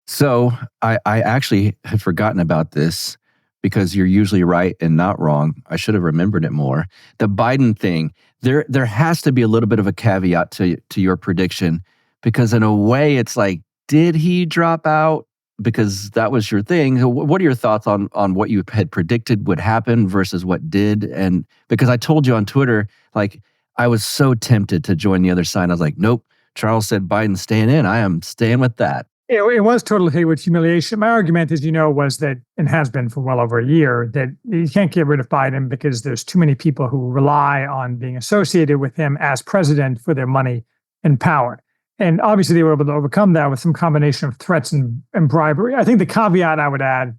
So I actually had forgotten about this because you're usually right and not wrong. I should have remembered it more. The Biden thing, there has to be a little bit of a caveat to your prediction, because in a way it's like, did he drop out? Because that was your thing. What are your thoughts on what you had predicted would happen versus what did? And because I told you on Twitter, like, I was so tempted to join the other side. I was like, nope, Charles said Biden's staying in. I am staying with that. It was total Haywood humiliation. My argument, as you know, was that, and has been for well over a year, that you can't get rid of Biden because there's too many people who rely on being associated with him as president for their money and power. And obviously they were able to overcome that with some combination of threats and bribery. I think the caveat I would add,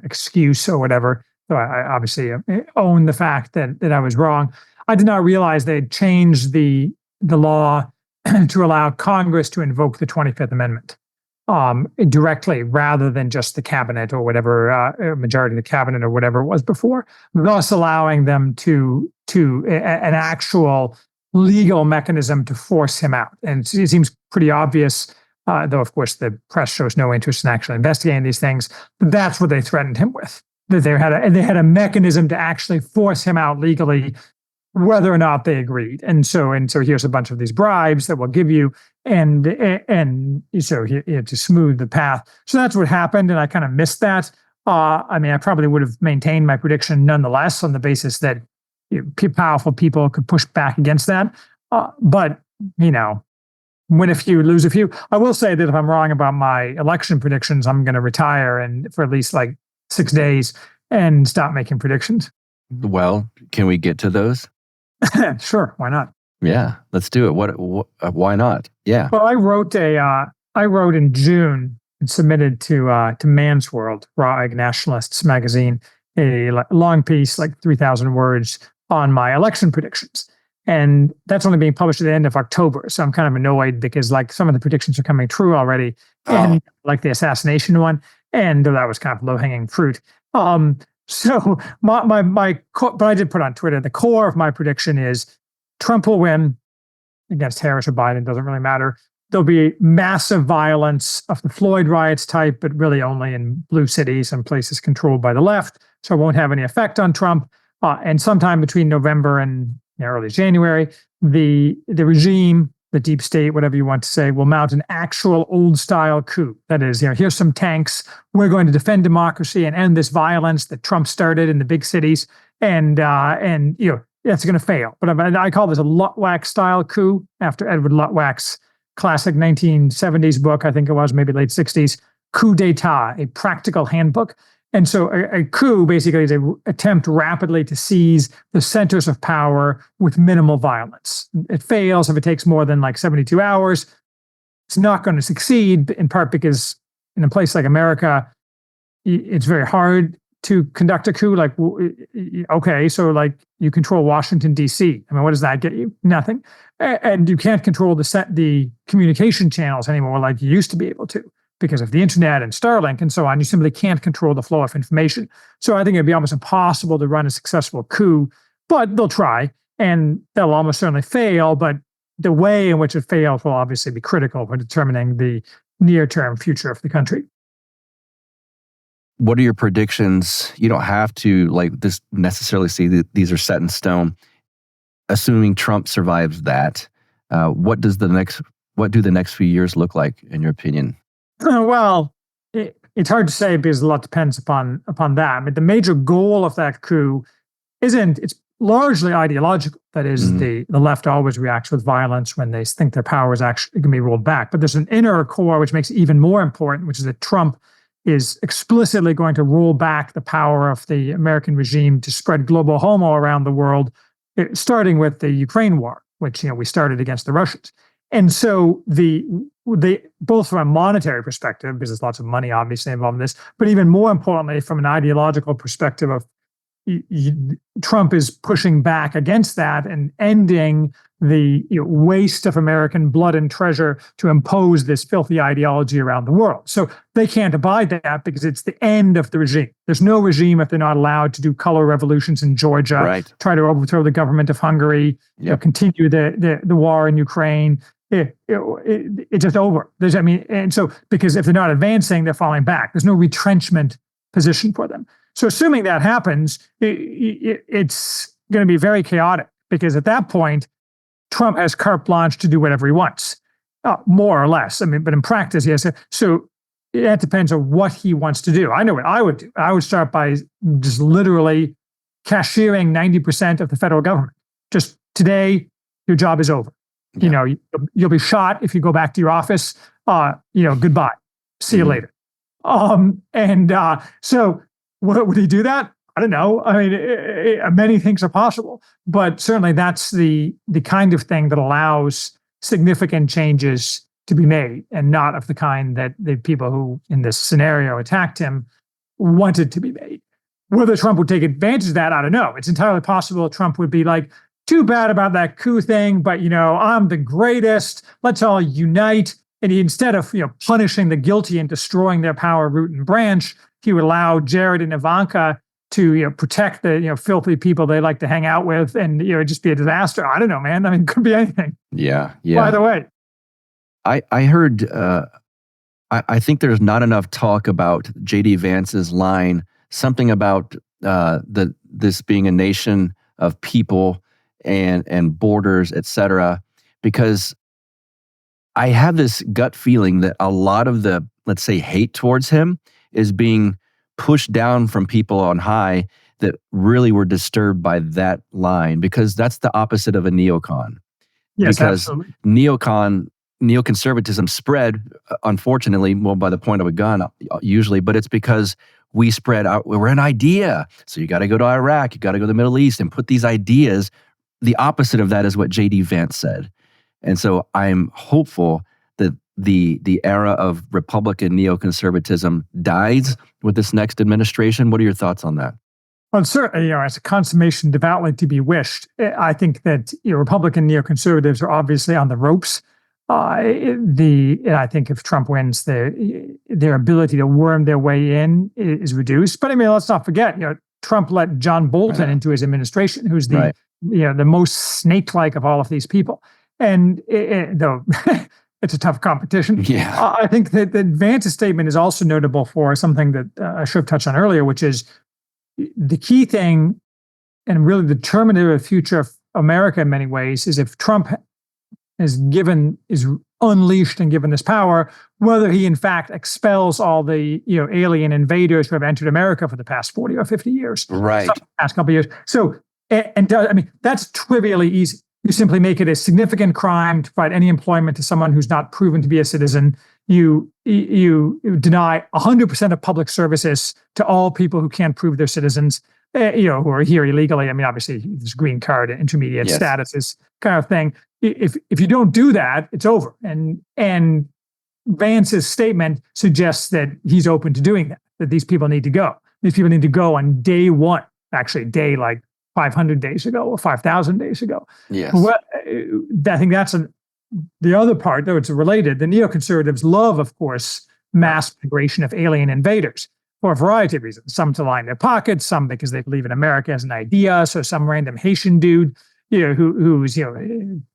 excuse or whatever, so I obviously own the fact that I was wrong. I did not realize they had changed the law to allow Congress to invoke the 25th Amendment directly, rather than just the cabinet or whatever, majority of the cabinet or whatever it was before, thus allowing them to an actual legal mechanism to force him out. And it seems pretty obvious, though of course the press shows no interest in actually investigating these things, but that's what they threatened him with. That they had a mechanism to actually force him out legally, whether or not they agreed. And so here's a bunch of these bribes that we'll give you, and so to smooth the path. So that's what happened, and I kind of missed that. I probably would have maintained my prediction nonetheless on the basis that powerful people could push back against that. But win a few, lose a few. I will say that if I'm wrong about my election predictions, I'm going to retire and for at least like 6 days and stop making predictions. Well, can we get to those? Sure, why not? Yeah, let's do it. Why not? Yeah. Well, I wrote in June and submitted to Man's World, Raw Egg Nationalists magazine, a long piece, like 3,000 words, on my election predictions. And that's only being published at the end of October. So I'm kind of annoyed because like some of the predictions are coming true already, and like the assassination one, and that was kind of low-hanging fruit. So but I did put on Twitter, the core of my prediction is Trump will win against Harris or Biden, doesn't really matter. There'll be massive violence of the Floyd riots type, but really only in blue cities and places controlled by the left. So it won't have any effect on Trump. And sometime between November and early January, the regime, the deep state, whatever you want to say, will mount an actual old-style coup. That is, here's some tanks. We're going to defend democracy and end this violence that Trump started in the big cities. And that's going to fail. But I call this a Luttwak-style coup after Edward Luttwak's classic 1970s book, I think it was, maybe late 60s, Coup d'etat, a practical handbook. And so a coup basically is an attempt rapidly to seize the centers of power with minimal violence. It fails if it takes more than like 72 hours. It's not going to succeed, in part because in a place like America, it's very hard to conduct a coup. Like, okay, so like you control Washington, D.C. I mean, what does that get you? Nothing. And you can't control the communication channels anymore like you used to be able to, because of the internet and Starlink and so on. You simply can't control the flow of information. So I think it'd be almost impossible to run a successful coup, but they'll try, and they'll almost certainly fail. But the way in which it fails will obviously be critical for determining the near-term future of the country. What are your predictions? You don't have to like this necessarily see that these are set in stone. Assuming Trump survives that, what do the next few years look like in your opinion? Well, it's hard to say because a lot depends upon that. I mean, the major goal of that coup it's largely ideological. That is, the left always reacts with violence when they think their power is actually going to be rolled back. But there's an inner core which makes it even more important, which is that Trump is explicitly going to roll back the power of the American regime to spread global homo around the world, starting with the Ukraine war, which we started against the Russians. And so they both from a monetary perspective, because there's lots of money obviously involved in this, but even more importantly, from an ideological perspective of Trump is pushing back against that and ending the waste of American blood and treasure to impose this filthy ideology around the world. So they can't abide that because it's the end of the regime. There's no regime if they're not allowed to do color revolutions in Georgia, try to overthrow the government of Hungary, continue the war in Ukraine. It's just over. And so because if they're not advancing, they're falling back. There's no retrenchment position for them. So assuming that happens, it's going to be very chaotic because at that point, Trump has carte blanche to do whatever he wants, more or less. But in practice, he has to. So it depends on what he wants to do. I know what I would do. I would start by just literally cashiering 90% of the federal government. Just today, your job is over. Yeah. You'll be shot if you go back to your office. Goodbye. See you later. So would he do that? I don't know. Many things are possible, but certainly that's the kind of thing that allows significant changes to be made, and not of the kind that the people who in this scenario attacked him wanted to be made. Whether Trump would take advantage of that, I don't know. It's entirely possible Trump would be like, too bad about that coup thing, but I'm the greatest. Let's all unite. And instead of punishing the guilty and destroying their power root and branch, he would allow Jared and Ivanka to protect the filthy people they like to hang out with, and just be a disaster. I don't know, man. It could be anything. Yeah. By the way, I heard. I think there's not enough talk about J.D. Vance's line, something about this being a nation of people and borders, etc. Because I have this gut feeling that a lot of the, let's say, hate towards him is being pushed down from people on high that really were disturbed by that line, because that's the opposite of a neocon. Yes, because absolutely. Neoconservatism spread, unfortunately, by the point of a gun, usually, but it's because we spread out. We're an idea. So you got to go to Iraq, you got to go to the Middle East and put these ideas. The opposite of that is what J.D. Vance said. And so I'm hopeful that the era of Republican neoconservatism dies with this next administration. What are your thoughts on that? Well, certainly, as a consummation devoutly to be wished, I think that Republican neoconservatives are obviously on the ropes. I think if Trump wins, their ability to worm their way in is reduced. But let's not forget, Trump let John Bolton into his administration, who's the most snake-like of all of these people. And though it's a tough competition, I think that Vance's statement is also notable for something that I should have touched on earlier, which is the key thing and really determinative of the future of America in many ways is if Trump is unleashed and given this power, whether he in fact expels all the alien invaders who have entered America for the past 40 or 50 years, right? The past couple of years. So, that's trivially easy. You simply make it a significant crime to provide any employment to someone who's not proven to be a citizen. You deny 100% of public services to all people who can't prove they're citizens, who are here illegally. Obviously, there's green card, intermediate status, this kind of thing. If you don't do that, it's over. And Vance's statement suggests that he's open to doing that these people need to go. These people need to go on day one, actually day like 500 days ago or 5,000 days ago. Yes. Well, I think that's the other part, though it's related. The neoconservatives love, of course, mass migration of alien invaders for a variety of reasons. Some to line their pockets, some because they believe in America as an idea. So some random Haitian dude, who's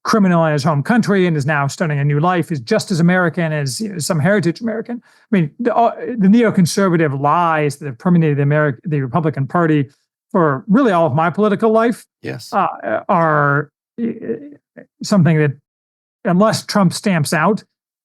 criminal in his home country and is now starting a new life is just as American as some heritage American. The neoconservative lies that have permeated the Republican Party for really all of my political life, are something that, unless Trump stamps out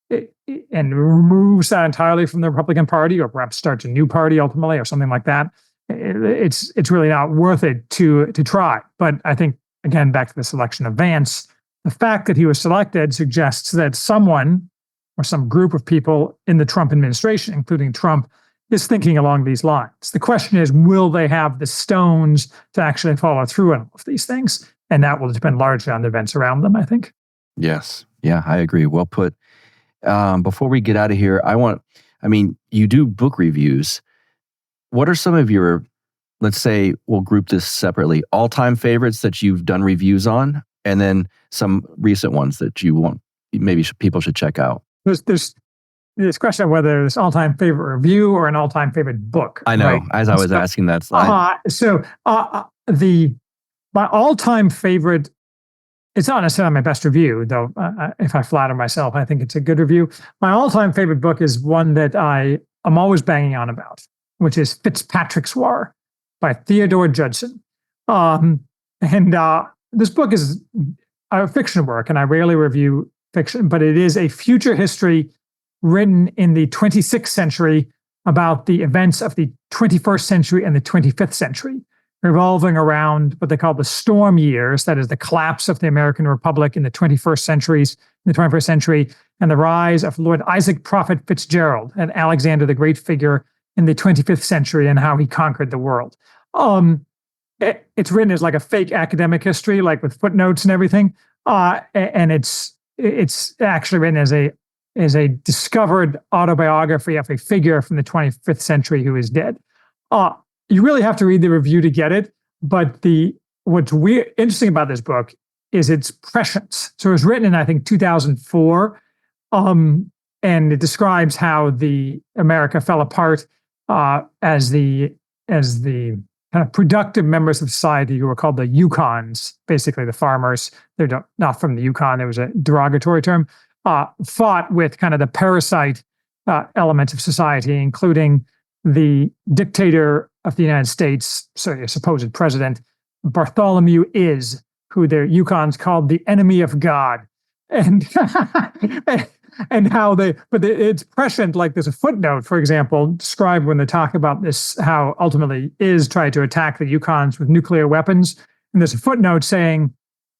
and removes that entirely from the Republican Party, or perhaps starts a new party ultimately, or something like that, it's really not worth it to try. But I think, again, back to the selection of Vance, the fact that he was selected suggests that someone or some group of people in the Trump administration, including Trump, is thinking along these lines. The question is, will they have the stones to actually follow through on all of these things? And that will depend largely on the events around them, I think. Yes. Yeah, I agree. Well put. Before we get out of here, you do book reviews. What are some of your, let's say we'll group this separately, all-time favorites that you've done reviews on, and then some recent ones that you want, maybe people should check out? There's this question of whether it's all-time favorite review or an all-time favorite book. I know, right? as I was asking that slide. My all-time favorite, it's not necessarily my best review, though if I flatter myself, I think it's a good review. My all-time favorite book is one that I'm always banging on about, which is Fitzpatrick's War by Theodore Judson. This book is a fiction work, and I rarely review fiction, but it is a future history written in the 26th century about the events of the 21st century and the 25th century, revolving around what they call the storm years, that is the collapse of the American Republic in the 21st century, and the rise of Lord Isaac Prophet Fitzgerald and Alexander the Great figure in the 25th century and how he conquered the world. It's written as like a fake academic history, like with footnotes and everything, and it's actually written as a discovered autobiography of a figure from the 25th century who is dead. You really have to read the review to get it, but what's interesting about this book is its prescience. So it was written in, I think, 2004, and it describes how the America fell apart as the kind of productive members of society who were called the Yukons, basically the farmers. They're not from the Yukon. There was a derogatory term. Fought with kind of the parasite elements of society, including the dictator of the United States, so a supposed president, Bartholomew Is, who the Yukons called the enemy of God. And it's prescient, like there's a footnote, for example, described when they talk about this, how ultimately Is tried to attack the Yukons with nuclear weapons. And there's a footnote saying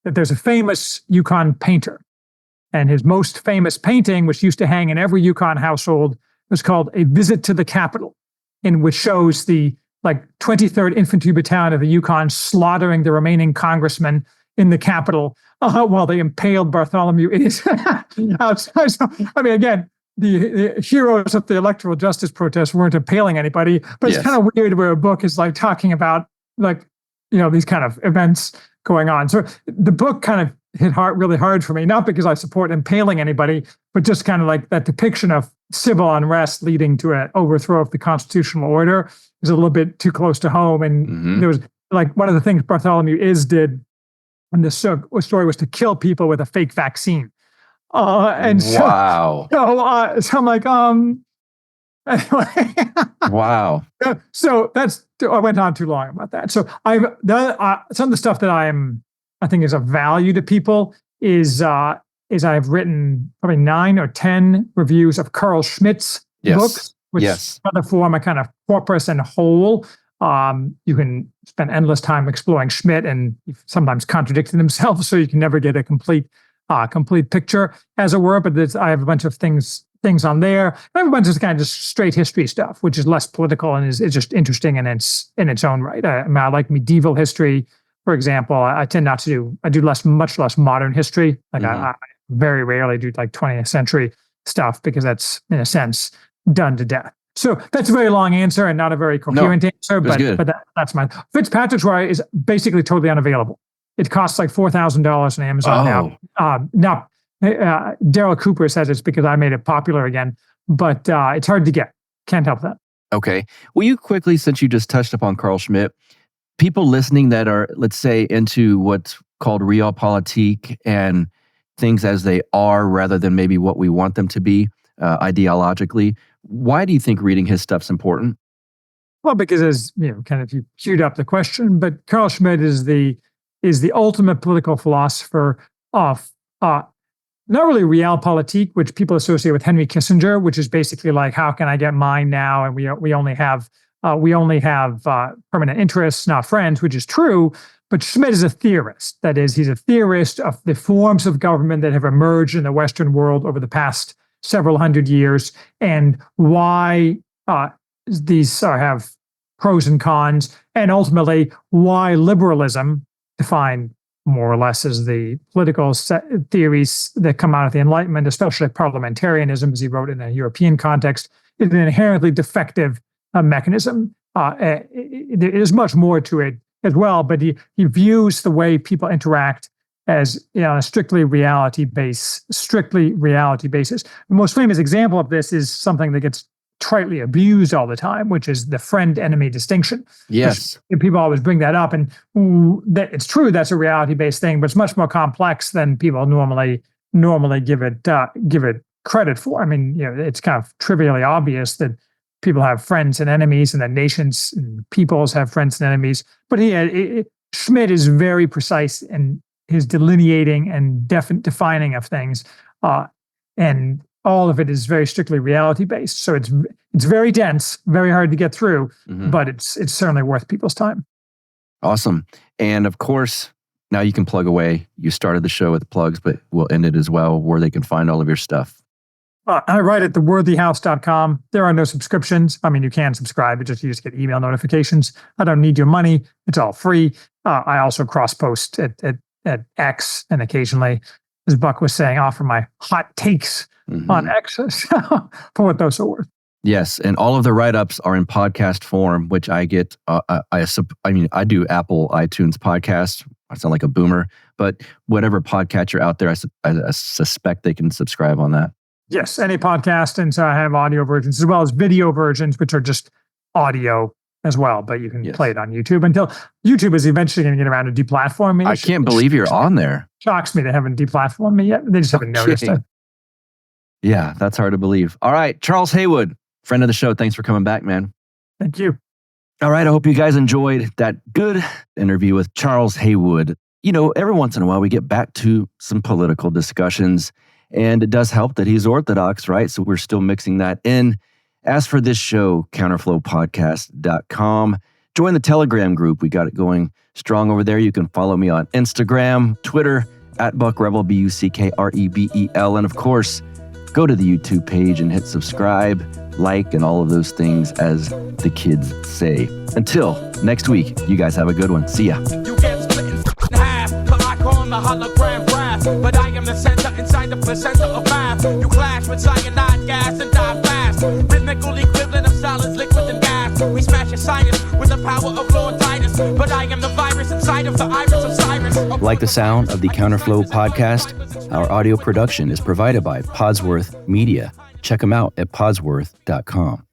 that there's a famous Yukon painter. And his most famous painting, which used to hang in every Yukon household, was called A Visit to the Capital, in which shows the 23rd Infantry Battalion of the Yukon slaughtering the remaining congressmen in the capital while they impaled Bartholomew. It is, again, the heroes of the electoral justice protest weren't impaling anybody, but It's kind of weird where a book is like talking about these kind of events going on. So the book kind of hit really hard for me, not because I support impaling anybody, but just kind of like that depiction of civil unrest leading to an overthrow of the constitutional order is a little bit too close to home. And there was one of the things Bartholomew Is did in this story was to kill people with a fake vaccine. Wow. So I'm like, anyway. Wow. So I went on too long about that. So some of the stuff that I think is of value to people is I've written probably 9 or 10 reviews of Carl Schmitt's books, which try to form a kind of corpus and whole. You can spend endless time exploring Schmitt, and sometimes contradicting themselves, so you can never get a complete picture, as it were. But I have a bunch of things on there. I have a bunch of kind of just straight history stuff, which is less political and is just interesting in its own right. I like medieval history, for example. I tend not to do. I do much less modern history. I very rarely do 20th century stuff because that's in a sense done to death. So that's a very long answer and not a very coherent answer, but that's mine. Fitzpatrick's War is basically totally unavailable. It costs like $4,000 on Amazon now. Daryl Cooper says it's because I made it popular again, but it's hard to get. Can't help that. Okay. Will you quickly, since you just touched upon Carl Schmitt, people listening that are, let's say, into what's called realpolitik and things as they are rather than maybe what we want them to be ideologically, why do you think reading his stuff's important? Well, because as kind of you queued up the question, but Carl Schmitt is the ultimate political philosopher of not really realpolitik, which people associate with Henry Kissinger, which is basically like, how can I get mine now? And we only have permanent interests, not friends, which is true. But Schmitt is a theorist. That is, he's a theorist of the forms of government that have emerged in the Western world over the past several hundred years, and why these have pros and cons, and ultimately why liberalism, defined more or less as the political theories that come out of the Enlightenment, especially parliamentarianism, as he wrote in a European context, is an inherently defective mechanism. There's much more to it as well, but he views the way people interact as a strictly reality basis. The most famous example of this is something that gets tritely abused all the time, which is the friend-enemy distinction. Yes. People always bring that up, and it's true that's a reality-based thing, but it's much more complex than people normally give it credit for. I mean, it's kind of trivially obvious that people have friends and enemies, and that nations and peoples have friends and enemies. But Schmidt is very precise in his delineating and defining of things, and all of it is very strictly reality-based. So it's very dense, very hard to get through, but it's certainly worth people's time. Awesome. And of course, now you can plug away. You started the show with plugs, but we'll end it as well, where they can find all of your stuff. I write at theworthyhouse.com. There are no subscriptions. I mean, you can subscribe, but you just get email notifications. I don't need your money. It's all free. I also cross-post at X, and occasionally, as Buck was saying, offer my hot takes on X for what those are worth. Yes, and all of the write-ups are in podcast form, which I get. I do Apple iTunes podcasts. I sound like a boomer, but whatever podcatcher out there, I suspect they can subscribe on that. Yes, any podcast, and so I have audio versions as well as video versions, which are just audio as well. But you can play it on YouTube until YouTube is eventually going to get around to deplatform me. I can't believe you're on there. Shocks me they haven't deplatformed me yet. They just haven't noticed it. Yeah, that's hard to believe. All right, Charles Haywood, friend of the show. Thanks for coming back, man. Thank you. All right, I hope you guys enjoyed that good interview with Charles Haywood. Every once in a while we get back to some political discussions, and it does help that he's Orthodox, right? So we're still mixing that in. As for this show, counterflowpodcast.com. Join the Telegram group. We got it going strong over there. You can follow me on Instagram, Twitter, @BuckRebel, BuckRebel. And of course, go to the YouTube page and hit subscribe, like, and all of those things, as the kids say. Until next week, you guys have a good one. See ya. You get split in half, but I call him the hologram graph. But I am the center inside the placenta of math. You clash with cyanide gas and die fast. Rhythmical equivalent of solids, liquid, and gas. We smash your sinus with the power of Lord Titus. But I am the virus inside of the iris of Cyrus. Like the sound of the Counterflow podcast? Our audio production is provided by Podsworth Media. Check them out at podsworth.com.